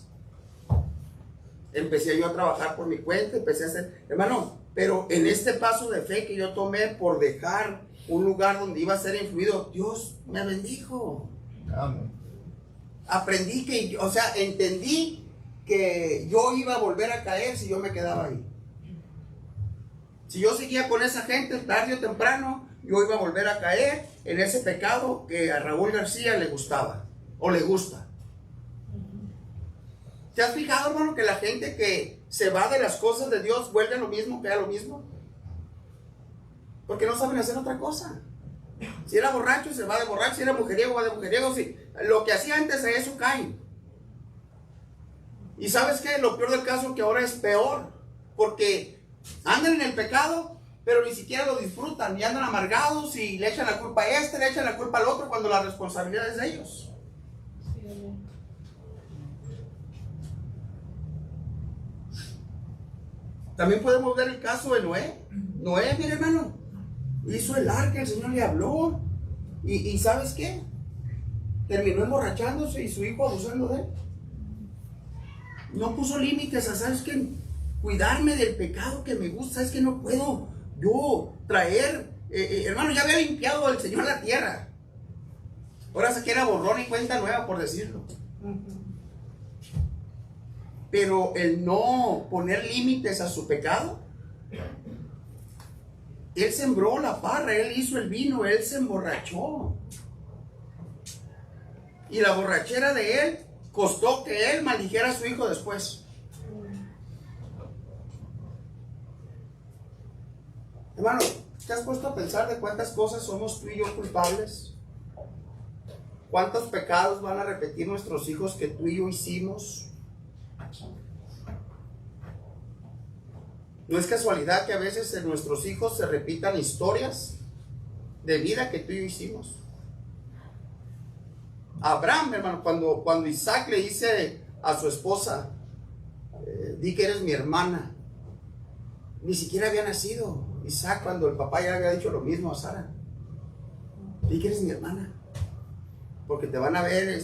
Empecé yo a trabajar por mi cuenta, empecé a hacer, hermano, pero en este paso de fe que yo tomé por dejar un lugar donde iba a ser influido, Dios me bendijo. Amén. Aprendí que, o sea, entendí que yo iba a volver a caer si yo me quedaba ahí. Si yo seguía con esa gente, tarde o temprano, yo iba a volver a caer en ese pecado que a Raúl García le gustaba, o le gusta. ¿Te has fijado, hermano, que la gente que se va de las cosas de Dios vuelve a lo mismo, queda lo mismo? Porque no saben hacer otra cosa. Si era borracho, se va de borracho. Si era mujeriego, va de mujeriego. Si lo que hacía antes a eso cae. Y ¿sabes qué? Lo peor del caso es que ahora es peor. Porque andan en el pecado, pero ni siquiera lo disfrutan. Y andan amargados y le echan la culpa a le echan la culpa al otro, cuando la responsabilidad es de ellos. También podemos ver el caso de Noé. Noé, mire hermano, hizo el arca, el Señor le habló. Y ¿sabes qué? Terminó emborrachándose y su hijo abusando de él. No puso límites a, ¿sabes qué? Cuidarme del pecado que me gusta. Es que no puedo yo traer, hermano, ya había limpiado el Señor la tierra. Ahora se quiere borrón y cuenta nueva, por decirlo. Pero el no poner límites a su pecado, él sembró la parra, él hizo el vino, él se emborrachó. Y la borrachera de él costó que él maldijera a su hijo después. Hermano, ¿te has puesto a pensar de cuántas cosas somos tú y yo culpables? ¿Cuántos pecados van a repetir nuestros hijos que tú y yo hicimos? No es casualidad que a veces en nuestros hijos se repitan historias de vida que tú y yo hicimos. Abraham, hermano, cuando Isaac le dice a su esposa, di que eres mi hermana, ni siquiera había nacido Isaac cuando el papá ya había dicho lo mismo a Sara. Di que eres mi hermana, porque te van a ver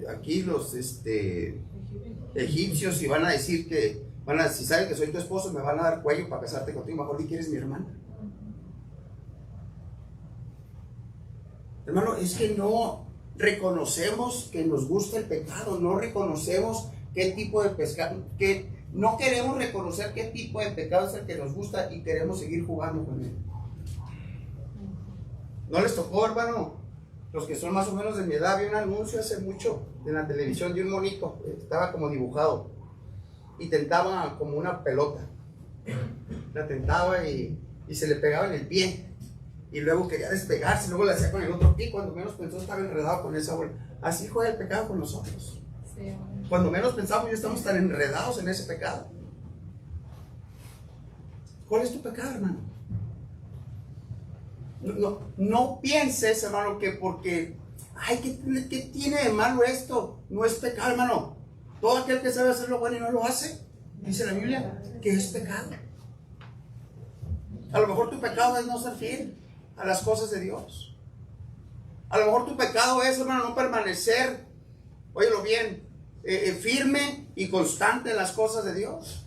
aquí los egipcios y van a decir que si saben que soy tu esposo me van a dar cuello para casarte contigo. Mejor di que eres mi hermana. Hermano, es que no reconocemos que nos gusta el pecado, no reconocemos qué tipo de pecado, que no queremos reconocer qué tipo de pecado es el que nos gusta y queremos seguir jugando con él. ¿No les tocó, hermano? Los que son más o menos de mi edad, vi un anuncio hace mucho en la televisión de un monito, estaba como dibujado y tentaba como una pelota, la tentaba y se le pegaba en el pie. Y luego quería despegarse, luego le hacía con el otro pie, cuando menos pensó estaba enredado con esa bola. Así juega el pecado con nosotros. Sí. Cuando menos pensamos ya estamos tan enredados en ese pecado. ¿Cuál es tu pecado, hermano? No pienses, hermano, que porque, ay, ¿qué tiene de malo esto? No es pecado, hermano. Todo aquel que sabe hacer lo bueno y no lo hace, dice la Biblia, que es pecado. A lo mejor tu pecado es no ser fiel a las cosas de Dios. A lo mejor tu pecado es, hermano, no permanecer, óyelo bien, firme y constante en las cosas de Dios.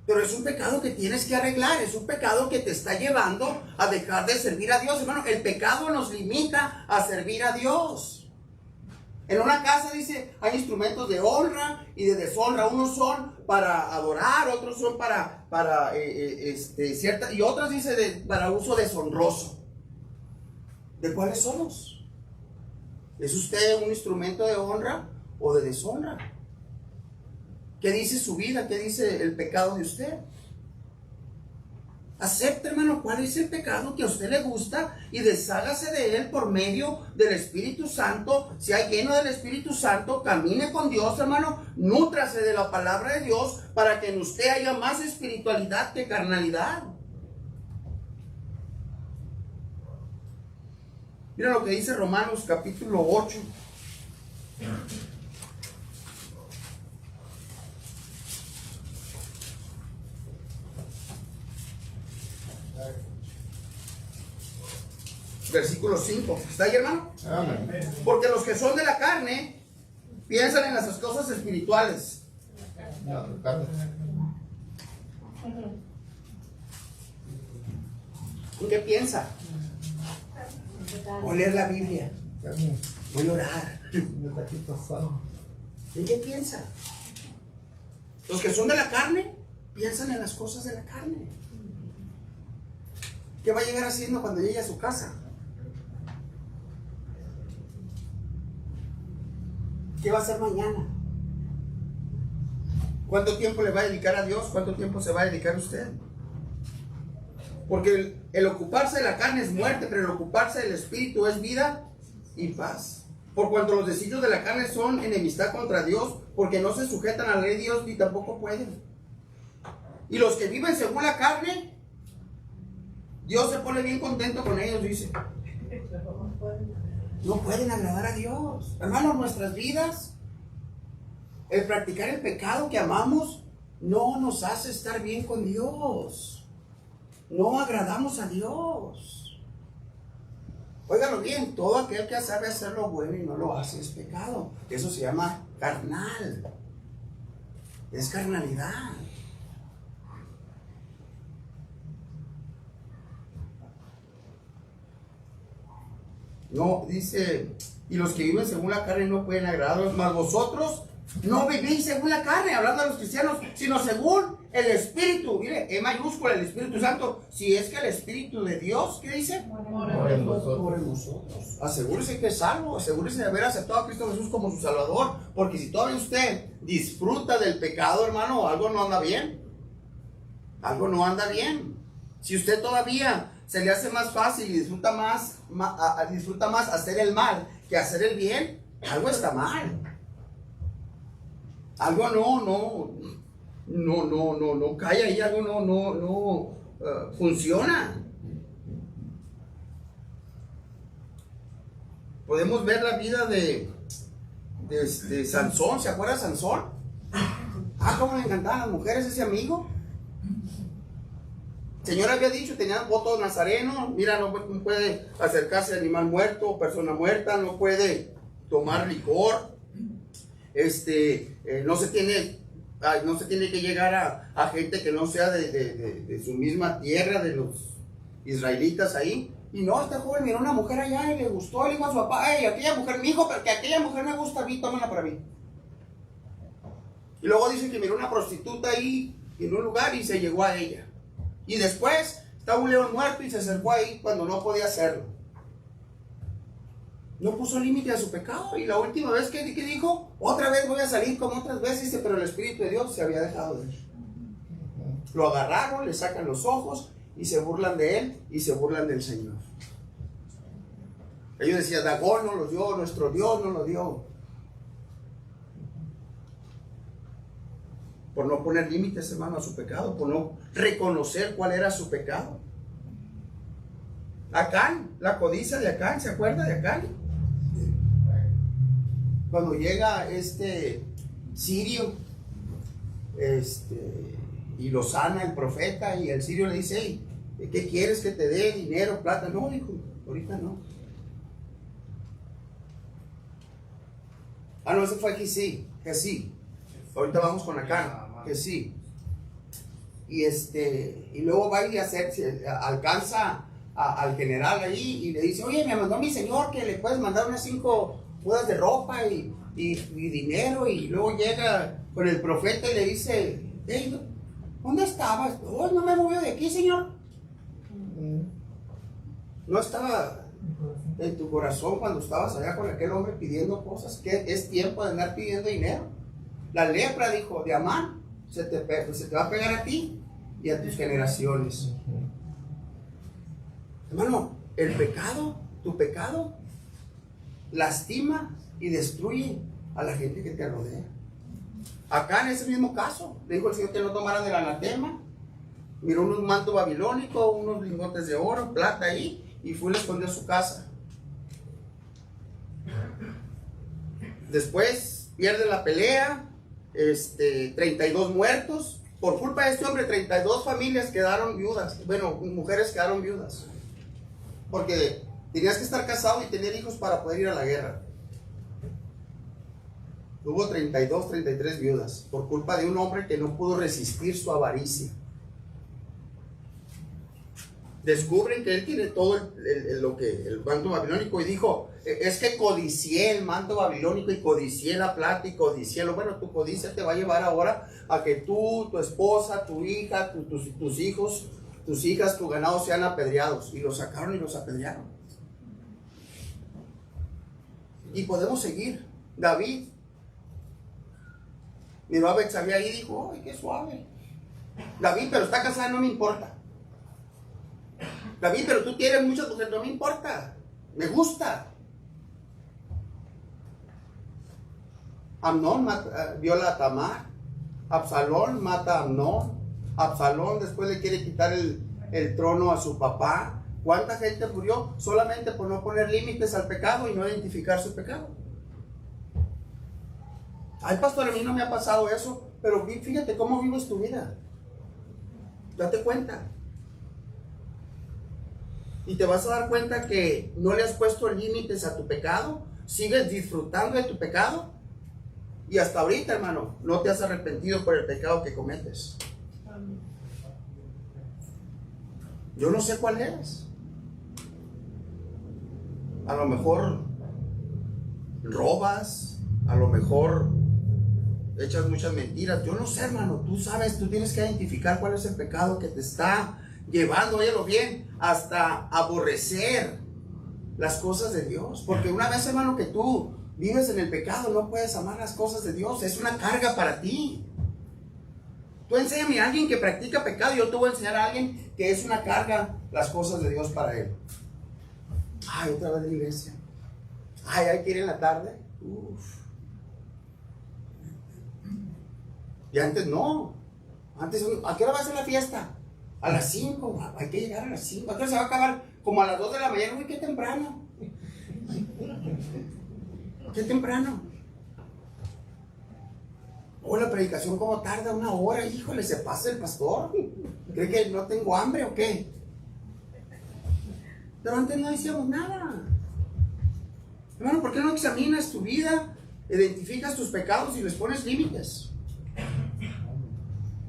Pero es un pecado que tienes que arreglar, es un pecado que te está llevando a dejar de servir a Dios. Hermano, el pecado nos limita a servir a Dios. En una casa, dice, hay instrumentos de honra y de deshonra. Unos son para adorar, otros son para cierta, y otras dice para uso deshonroso. ¿De cuáles somos? ¿Es usted un instrumento de honra o de deshonra? ¿Qué dice su vida? ¿Qué dice el pecado de usted? Acepte, hermano, cuál es el pecado que a usted le gusta y deshágase de él por medio del Espíritu Santo. Si hay lleno del Espíritu Santo, camine con Dios, hermano. Nútrase de la palabra de Dios para que en usted haya más espiritualidad que carnalidad. Mira lo que dice Romanos capítulo 8. Versículo 5. ¿Está ahí, hermano? Amén. Porque los que son de la carne piensan en las cosas espirituales. ¿En qué piensa? Voy a leer la Biblia. Voy a orar. ¿En qué piensa? Los que son de la carne piensan en las cosas de la carne. ¿Qué va a llegar haciendo cuando llegue a su casa? ¿Qué va a hacer mañana? ¿Cuánto tiempo le va a dedicar a Dios? ¿Cuánto tiempo se va a dedicar a usted? Porque el ocuparse de la carne es muerte, pero el ocuparse del Espíritu es vida y paz. Por cuanto los deseos de la carne son enemistad contra Dios, porque no se sujetan a la ley de Dios ni tampoco pueden. Y los que viven según la carne, Dios se pone bien contento con ellos, dice. No pueden agradar a Dios. Hermanos, nuestras vidas, el practicar el pecado que amamos, no nos hace estar bien con Dios. No agradamos a Dios. Óigalo bien, todo aquel que sabe hacer lo bueno y no lo hace es pecado. Eso se llama carnal. Es carnalidad. No, dice, y los que viven según la carne no pueden agradarlos, mas vosotros no vivís según la carne, hablando a los cristianos, sino según el Espíritu. Mire, E mayúscula, el Espíritu Santo. Si es que el Espíritu de Dios, ¿qué dice? Por nosotros. Asegúrese que es salvo, asegúrese de haber aceptado a Cristo Jesús como su Salvador, porque si todavía usted disfruta del pecado, hermano, algo no anda bien. Algo no anda bien. Si usted todavía se le hace más fácil y disfruta más hacer el mal que hacer el bien, algo está mal. Algo no cae ahí, algo funciona. Podemos ver la vida de Sansón. ¿Se acuerda de Sansón? Cómo le encantaban las mujeres ese amigo. El Señor había dicho, tenía voto nazareno, mira, no puede acercarse a animal muerto o persona muerta, no puede tomar licor, no se tiene que llegar a gente que no sea de su misma tierra, de los israelitas ahí. Y no, este joven miró a una mujer allá y le gustó, le dijo a su papá, hey, aquella mujer, mi hijo, pero que aquella mujer me gusta a mí, tómala para mí. Y luego dice que miró una prostituta ahí en un lugar y se llegó a ella. Y después estaba un león muerto y se acercó ahí cuando no podía hacerlo. No puso límite a su pecado. Y la última vez que dijo, otra vez voy a salir como otras veces, dice, pero el Espíritu de Dios se había dejado de él. Lo agarraron, le sacan los ojos y se burlan de él y se burlan del Señor. Ellos decían, Dagón no lo dio, nuestro Dios no lo dio. Por no poner límites, hermano, a su pecado, por no reconocer cuál era su pecado. Acán, la codicia de Acán, ¿se acuerda de Acán? Cuando llega sirio, y lo sana el profeta, y el sirio le dice, hey, ¿qué quieres que te dé? ¿Dinero, plata? No, dijo, ahorita no. No, ese fue Jesí. Ahorita vamos con Acán, Jesí. Y luego va y alcanza al general ahí y le dice, oye, me mandó mi señor que le puedes mandar unas 5 mudas de ropa y dinero. Y luego llega con el profeta y le dice, hey, ¿dónde estabas? Oh, no me movió de aquí, señor. No estaba en tu corazón cuando estabas allá con aquel hombre pidiendo cosas, que es tiempo de andar pidiendo dinero. La lepra, dijo, de Amán, se te va a pegar a ti y a tus generaciones. Hermano, el pecado, tu pecado, lastima y destruye a la gente que te rodea. Acá en ese mismo caso, le dijo el Señor que no tomaran del anatema. Miró unos mantos babilónicos, unos lingotes de oro, plata ahí, y fue y le escondió a su casa. Después pierde la pelea, 32 muertos. Por culpa de este hombre, 32 familias quedaron viudas. Bueno, mujeres quedaron viudas. Porque tenías que estar casado y tener hijos para poder ir a la guerra. Hubo 32, 33 viudas por culpa de un hombre que no pudo resistir su avaricia. Descubren que él tiene todo el manto babilónico y dijo, es que codicié el manto babilónico y codicié la plata y codicié lo bueno. Tu codicia te va a llevar ahora a que tú, tu esposa, tu hija, tus hijos, tus hijas, tu ganado sean apedreados. Y los sacaron y los apedrearon. Y podemos seguir. David miró a Betsabé ahí y dijo, ¡ay, qué suave! David, pero está casada, no me importa. David, pero tú tienes muchas mujeres, no me importa, me gusta. Amnón viola a Tamar. Absalón mata a Amnón. Absalón después le quiere quitar el trono a su papá. ¿Cuánta gente murió solamente por no poner límites al pecado y no identificar su pecado? Ay, pastor, a mí no me ha pasado eso, pero fíjate cómo vives tu vida. Date cuenta. Y te vas a dar cuenta que no le has puesto límites a tu pecado, sigues disfrutando de tu pecado y hasta ahorita, hermano, no te has arrepentido por el pecado que cometes. Yo no sé cuál es. A lo mejor robas, a lo mejor echas muchas mentiras. Yo no sé, hermano, tú sabes, tú tienes que identificar cuál es el pecado que te está llevando, óyelo bien, hasta aborrecer las cosas de Dios. Porque una vez, hermano, que tú vives en el pecado, no puedes amar las cosas de Dios. Es una carga para ti. Tú enséñame a alguien que practica pecado y yo te voy a enseñar a alguien que es una carga las cosas de Dios para él. Ay, otra vez la iglesia. Ay, hay que ir en la tarde. Uf. Y antes no. Antes, ¿a qué hora va a ser la fiesta? A las 5, hay que llegar a las 5. Entonces se va a acabar como a las 2 de la mañana. Uy, qué temprano. Qué temprano. O la predicación como tarda 1 hora. Híjole, se pasa el pastor. ¿Cree que no tengo hambre o qué? Pero antes no decíamos nada. Hermano, ¿por qué no examinas tu vida? Identificas tus pecados y les pones límites.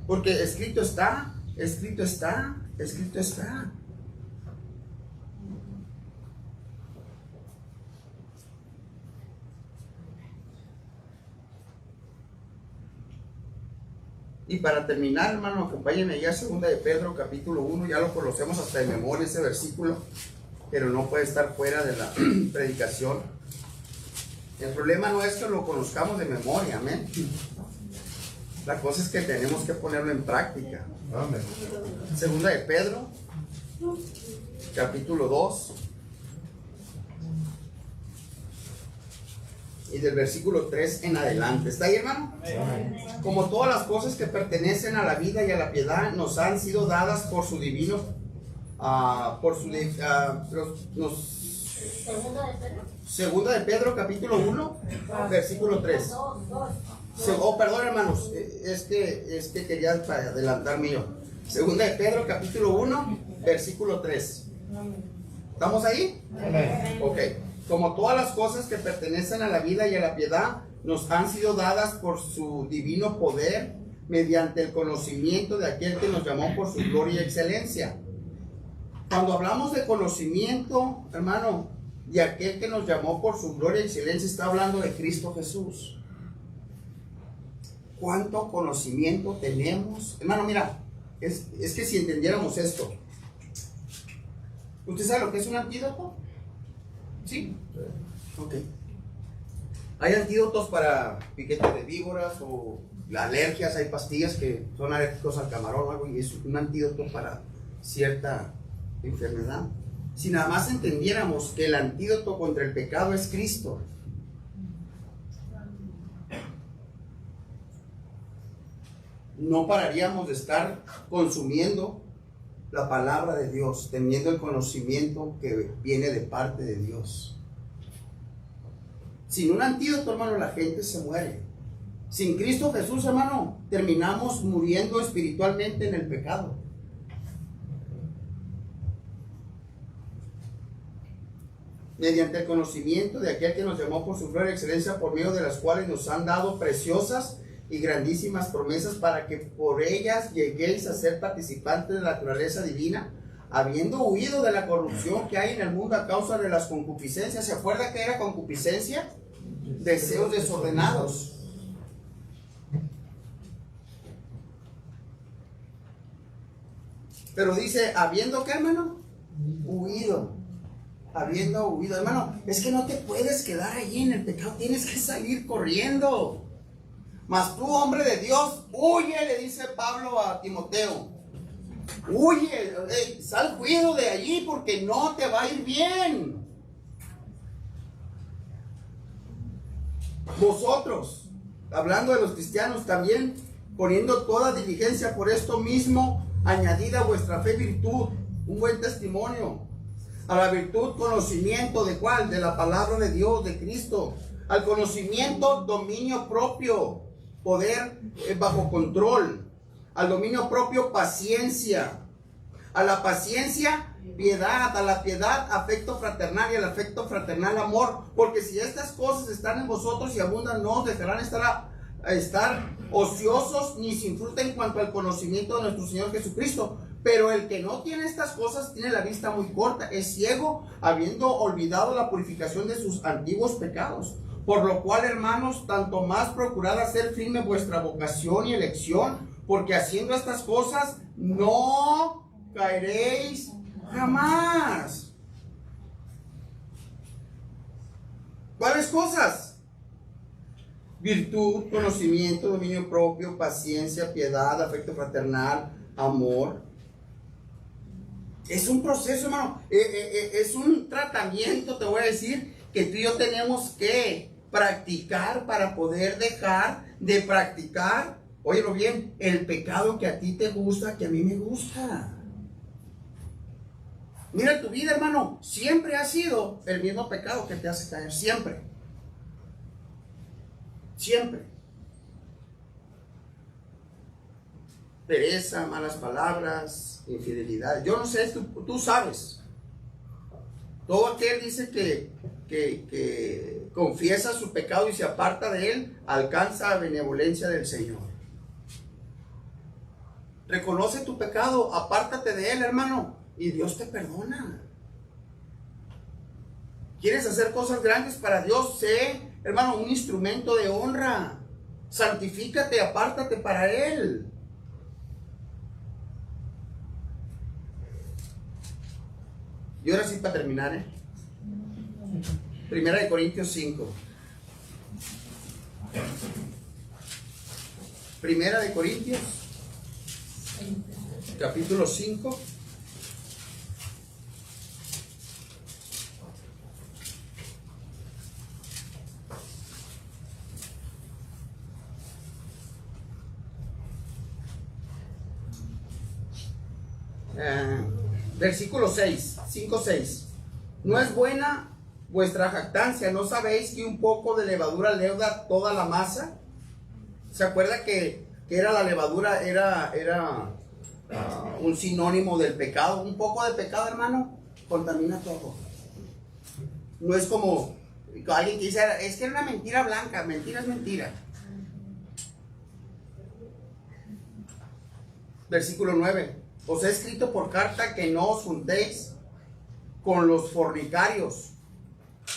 Porque escrito está, escrito está, escrito está. Y para terminar, hermano, acompáñenme ya a 2 de Pedro, capítulo 1. Ya lo conocemos hasta de memoria ese versículo, pero no puede estar fuera de la predicación. El problema no es que lo conozcamos de memoria, amén. La cosa es que tenemos que ponerlo en práctica. Amén. 2 de Pedro, capítulo 2. Y del versículo 3 en adelante. ¿Está ahí, hermano? Amén. Como todas las cosas que pertenecen a la vida y a la piedad nos han sido dadas por su divino, Segunda de Pedro, capítulo 1, versículo 3. Perdón, hermanos, es que quería adelantarme yo. Segunda de Pedro, capítulo 1, versículo 3. ¿Estamos ahí? Amén. Ok. Como todas las cosas que pertenecen a la vida y a la piedad nos han sido dadas por su divino poder mediante el conocimiento de aquel que nos llamó por su gloria y excelencia. Cuando hablamos de conocimiento, hermano, de aquel que nos llamó por su gloria y excelencia, está hablando de Cristo Jesús. ¿Cuánto conocimiento tenemos? Hermano, mira, es que si entendiéramos esto, ¿usted sabe lo que es un antídoto? ¿Sí? Ok. Hay antídotos para piquetes de víboras o alergias, hay pastillas que son alérgicos al camarón o algo, y es un antídoto para cierta enfermedad. Si nada más entendiéramos que el antídoto contra el pecado es Cristo, no pararíamos de estar consumiendo la palabra de Dios, teniendo el conocimiento que viene de parte de Dios. Sin un antídoto, hermano, la gente se muere. Sin Cristo Jesús, hermano, terminamos muriendo espiritualmente en el pecado. Mediante el conocimiento de aquel que nos llamó por su gloria y excelencia, por medio de las cuales nos han dado preciosas y grandísimas promesas, para que por ellas lleguéis a ser participantes de la naturaleza divina, habiendo huido de la corrupción que hay en el mundo a causa de las concupiscencias. ¿Se acuerda que era concupiscencia? Deseos desordenados. Pero dice, ¿habiendo qué, hermano? Huido. Habiendo huido. Hermano, es que no te puedes quedar allí en el pecado, tienes que salir corriendo. Mas tú, hombre de Dios, huye, le dice Pablo a Timoteo. Huye, sal cuido de allí porque no te va a ir bien. Vosotros, hablando de los cristianos también, poniendo toda diligencia por esto mismo, añadida a vuestra fe virtud, un buen testimonio. A la virtud, conocimiento de cuál, de la palabra de Dios, de Cristo. Al conocimiento, dominio propio, poder bajo control. Al dominio propio, paciencia. A la paciencia, piedad. A la piedad, afecto fraternal. Y al afecto fraternal, amor. Porque si estas cosas están en vosotros y abundan, no os dejarán estar ociosos ni sin fruto en cuanto al conocimiento de nuestro Señor Jesucristo. Pero el que no tiene estas cosas tiene la vista muy corta, es ciego, habiendo olvidado la purificación de sus antiguos pecados. Por lo cual, hermanos, tanto más procurad hacer firme vuestra vocación y elección, porque haciendo estas cosas no caeréis jamás. ¿Cuáles cosas? Virtud, conocimiento, dominio propio, paciencia, piedad, afecto fraternal, amor. Es un proceso, hermano, es un tratamiento, te voy a decir, que tú y yo tenemos que practicar para poder dejar de practicar, óyelo bien, el pecado que a ti te gusta, que a mí me gusta. Mira tu vida, hermano, siempre ha sido el mismo pecado que te hace caer, siempre. Siempre. Pereza, malas palabras, infidelidad. Yo no sé, tú sabes. Todo aquel dice que confiesa su pecado y se aparta de él, alcanza la benevolencia del Señor. Reconoce tu pecado, apártate de él, hermano, y Dios te perdona. ¿Quieres hacer cosas grandes para Dios? Sé, hermano, un instrumento de honra. Santifícate, apártate para él. Y ahora sí, para terminar, Primera de Corintios 5. Primera de Corintios, capítulo 5. Versículo 6, 5, 6. No es buena vuestra jactancia, ¿no sabéis que un poco de levadura leuda toda la masa? ¿Se acuerda que era la levadura, era un sinónimo del pecado? Un poco de pecado, hermano, contamina todo. No es como alguien que dice, es que era una mentira blanca. Mentira es mentira. Versículo 9. Os he escrito por carta que no os juntéis con los fornicarios.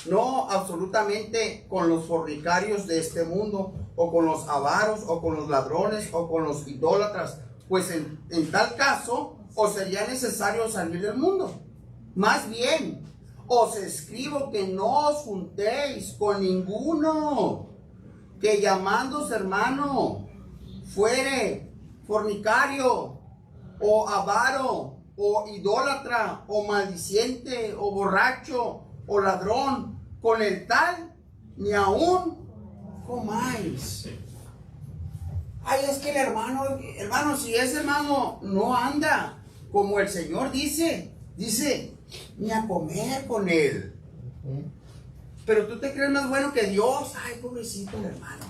No absolutamente con los fornicarios de este mundo, o con los avaros, o con los ladrones, o con los idólatras, pues en tal caso os sería necesario salir del mundo. Más bien, os escribo que no os juntéis con ninguno que llamándose hermano fuere fornicario, o avaro, o idólatra, o maldiciente, o borracho, o ladrón. Con el tal ni aún comáis. Ay, es que el hermano, si ese hermano no anda como el Señor dice, ni a comer con él. Pero tú te crees más bueno que Dios. Ay, pobrecito el hermano.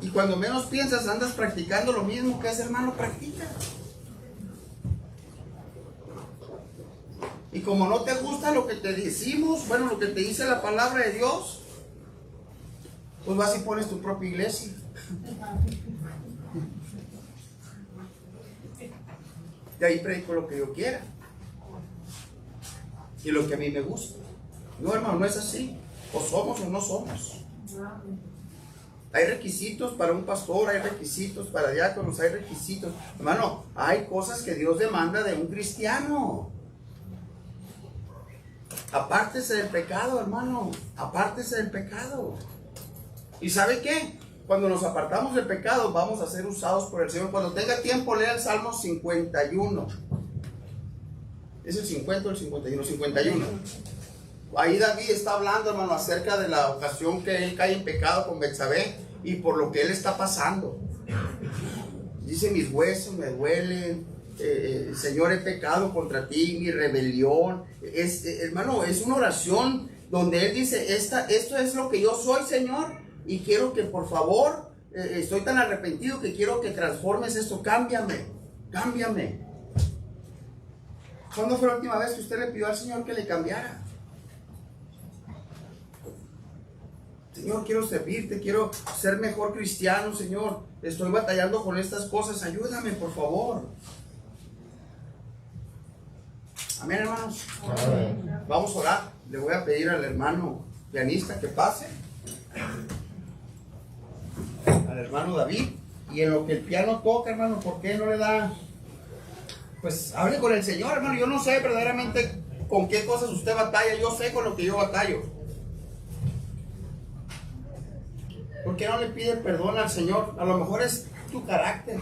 Y cuando menos piensas, andas practicando lo mismo que ese hermano practica. Y como no te gusta lo que te decimos, bueno, lo que te dice la palabra de Dios, pues vas y pones tu propia iglesia. Y ahí predico lo que yo quiera. Y lo que a mí me gusta. No, hermano, no es así. O somos o no somos. Hay requisitos para un pastor, hay requisitos para diáconos, hay requisitos. Hermano, hay cosas que Dios demanda de un cristiano. Apártese del pecado, hermano. Apártese del pecado. ¿Y sabe qué? Cuando nos apartamos del pecado, vamos a ser usados por el Señor. Cuando tenga tiempo, lea el Salmo 51. ¿Es el 50 o el 51? 51. Ahí David está hablando, hermano, acerca de la ocasión que él cae en pecado con Betsabé y por lo que él está pasando. Dice, mis huesos me duelen, Señor, he pecado contra ti, mi rebelión. Hermano, es una oración donde él dice, esto es lo que yo soy, Señor, y quiero que por favor, estoy tan arrepentido que quiero que transformes esto, cámbiame. ¿Cuándo fue la última vez que usted le pidió al Señor que le cambiara? Señor, quiero servirte, quiero ser mejor cristiano, Señor. Estoy batallando con estas cosas, ayúdame, por favor. Amén, hermanos. Amén. Vamos a orar. Le voy a pedir al hermano pianista que pase. Al hermano David. Y en lo que el piano toca, hermano, ¿por qué no le da? Pues hable con el Señor, hermano. Yo no sé verdaderamente con qué cosas usted batalla. Yo sé con lo que yo batallo. ¿Por qué no le pide perdón al Señor? A lo mejor es tu carácter.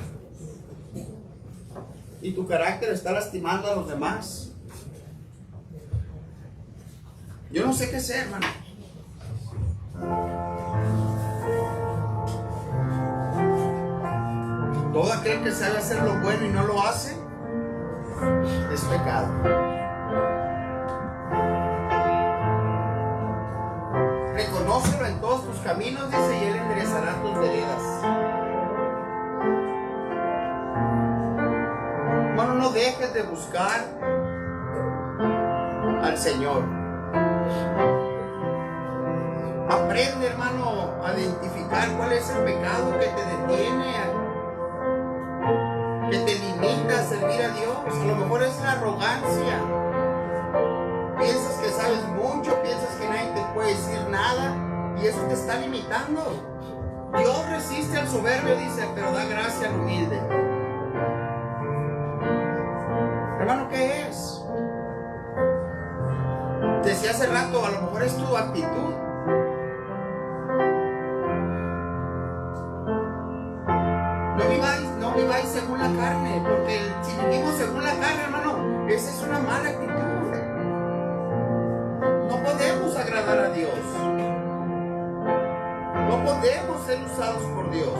Y tu carácter está lastimando a los demás. Yo no sé qué hacer, hermano. Todo aquel que sabe hacer lo bueno y no lo hace, es pecado. Reconócelo en todos tus caminos, dice, y Él enderezará tus veredas. Hermano, no dejes de buscar al Señor. Aprende, hermano, a identificar cuál es el pecado que te detiene, que te limita a servir a Dios. A lo mejor es la arrogancia. Piensas que sabes mucho, piensas que nadie te puede decir nada, y eso te está limitando. Dios resiste al soberbio, dice, pero da gracia al humilde. Hermano, ¿qué es? Decía hace rato, a lo mejor es tu actitud. No viváis según la carne, porque si vivimos según la carne, hermano, esa es una mala actitud. No podemos agradar a Dios. No podemos ser usados por Dios.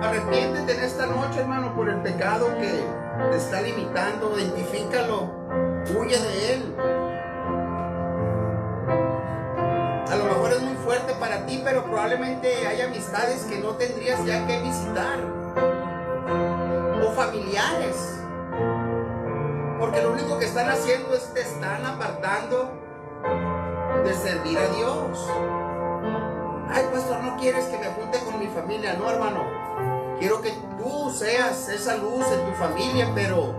Arrepiéntete en esta noche, hermano, por el pecado que te está limitando. Identifícalo, huye de él. A lo mejor es muy fuerte para ti, pero probablemente hay amistades que no tendrías ya que visitar, o familiares, porque lo único que están haciendo es te están apartando de servir a Dios. Ay, pastor, no quieres que me junte con mi familia. No, hermano, quiero que tú seas esa luz en tu familia, pero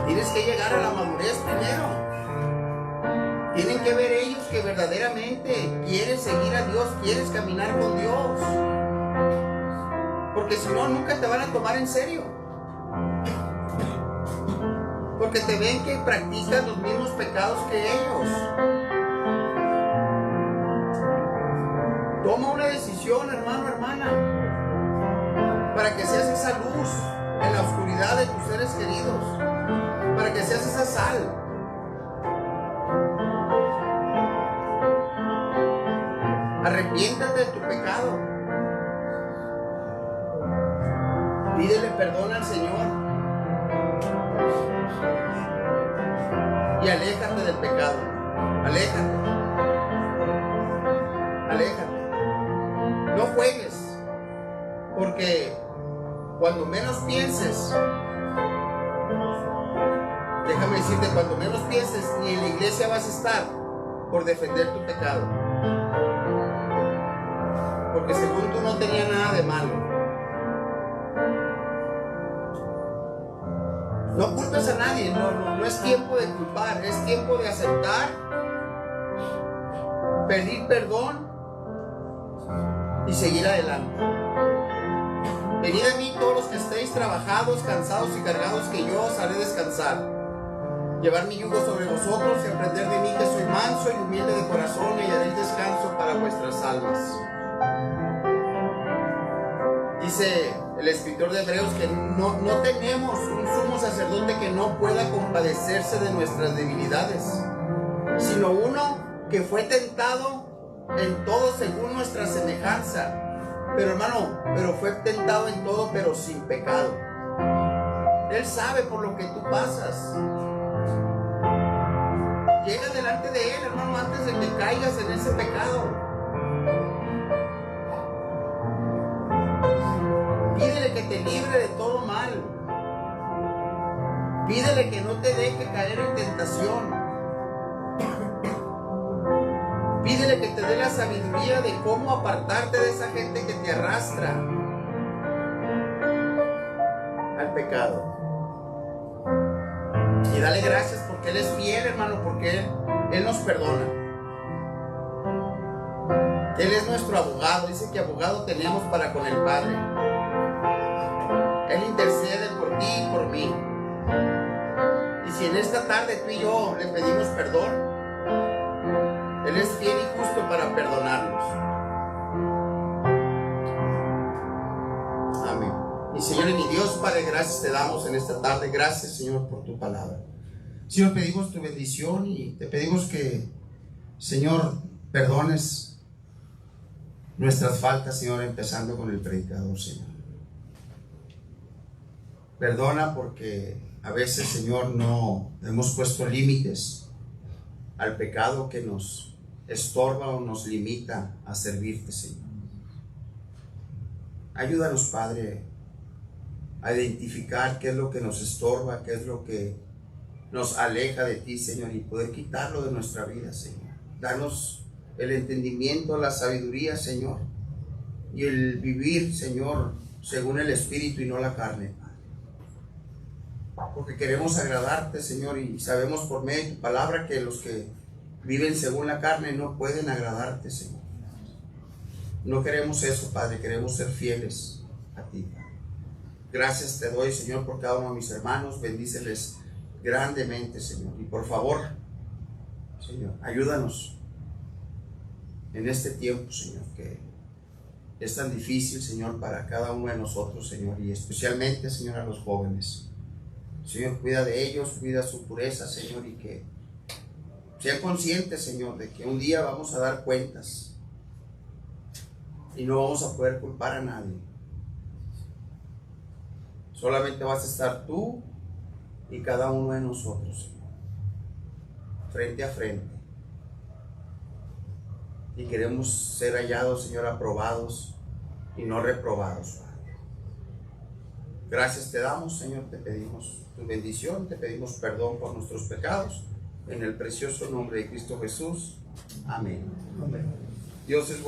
tienes que llegar a la madurez primero. Tienen que ver ellos que verdaderamente quieres seguir a Dios, quieres caminar con Dios, porque si no, nunca te van a tomar en serio, porque te ven que practicas los mismos pecados que ellos. Toma una decisión, hermano, hermana, para que seas esa luz en la oscuridad de tus seres queridos, para que seas esa sal. Arrepiéntate de tu pecado. Pídele perdón al Señor. Y aléjate del pecado. Aléjate. Aléjate. No juegues. Porque cuando menos pienses, déjame decirte, cuando menos pienses, ni en la iglesia vas a estar por defender tu pecado. Porque según tú no tenía nada de malo. No culpes a nadie, no es tiempo de culpar, es tiempo de aceptar, pedir perdón y seguir adelante. Venid a mí todos los que estéis trabajados, cansados y cargados, que yo os haré descansar. Llevar mi yugo sobre vosotros y aprender de mí, que soy manso y humilde de corazón, y haréis descanso para vuestras almas. Dice el escritor de Hebreos que no tenemos un sumo sacerdote que no pueda compadecerse de nuestras debilidades, sino uno que fue tentado en todo según nuestra semejanza. Pero hermano, fue tentado en todo, pero sin pecado. Él sabe por lo que tú pasas. Llega delante de Él, hermano, antes de que caigas en ese pecado. Pídele que te libre de todo mal. Pídele que no te deje caer en tentación. Pídele que te dé la sabiduría de cómo apartarte de esa gente que te arrastra al pecado. Y dale gracias porque Él es fiel, hermano, porque Él nos perdona. Él es nuestro abogado. Dice que abogado tenemos para con el Padre. Él intercede por ti y por mí. Y si en esta tarde tú y yo le pedimos perdón, Él es fiel y justo para perdonarnos. Amén. Mi Señor y mi Dios, Padre, gracias te damos en esta tarde. Gracias, Señor, por tu palabra. Señor, pedimos tu bendición y te pedimos que, Señor, perdones nuestras faltas, Señor, empezando con el predicador, Señor. Perdona porque a veces, Señor, no hemos puesto límites al pecado que nos estorba o nos limita a servirte, Señor. Ayúdanos, Padre, a identificar qué es lo que nos estorba, qué es lo que nos aleja de ti, Señor, y poder quitarlo de nuestra vida, Señor. Danos el entendimiento, la sabiduría, Señor, y el vivir, Señor, según el Espíritu y no la carne, Padre. Porque queremos agradarte, Señor, y sabemos por medio de tu palabra que los que viven según la carne no pueden agradarte, Señor. No queremos eso, Padre, queremos ser fieles a ti, Padre. Gracias te doy, Señor, por cada uno de mis hermanos. Bendíceles grandemente, Señor. Y por favor, Señor, ayúdanos en este tiempo, Señor, que es tan difícil, Señor, para cada uno de nosotros, Señor, y especialmente, Señor, a los jóvenes. Señor, cuida de ellos, cuida su pureza, Señor, y que sean conscientes, Señor, de que un día vamos a dar cuentas y no vamos a poder culpar a nadie. Solamente vas a estar tú y cada uno de nosotros, Señor, frente a frente. Y queremos ser hallados, Señor, aprobados y no reprobados, Padre. Gracias te damos, Señor, te pedimos tu bendición, te pedimos perdón por nuestros pecados, en el precioso nombre de Cristo Jesús. Amén. Amén. Dios es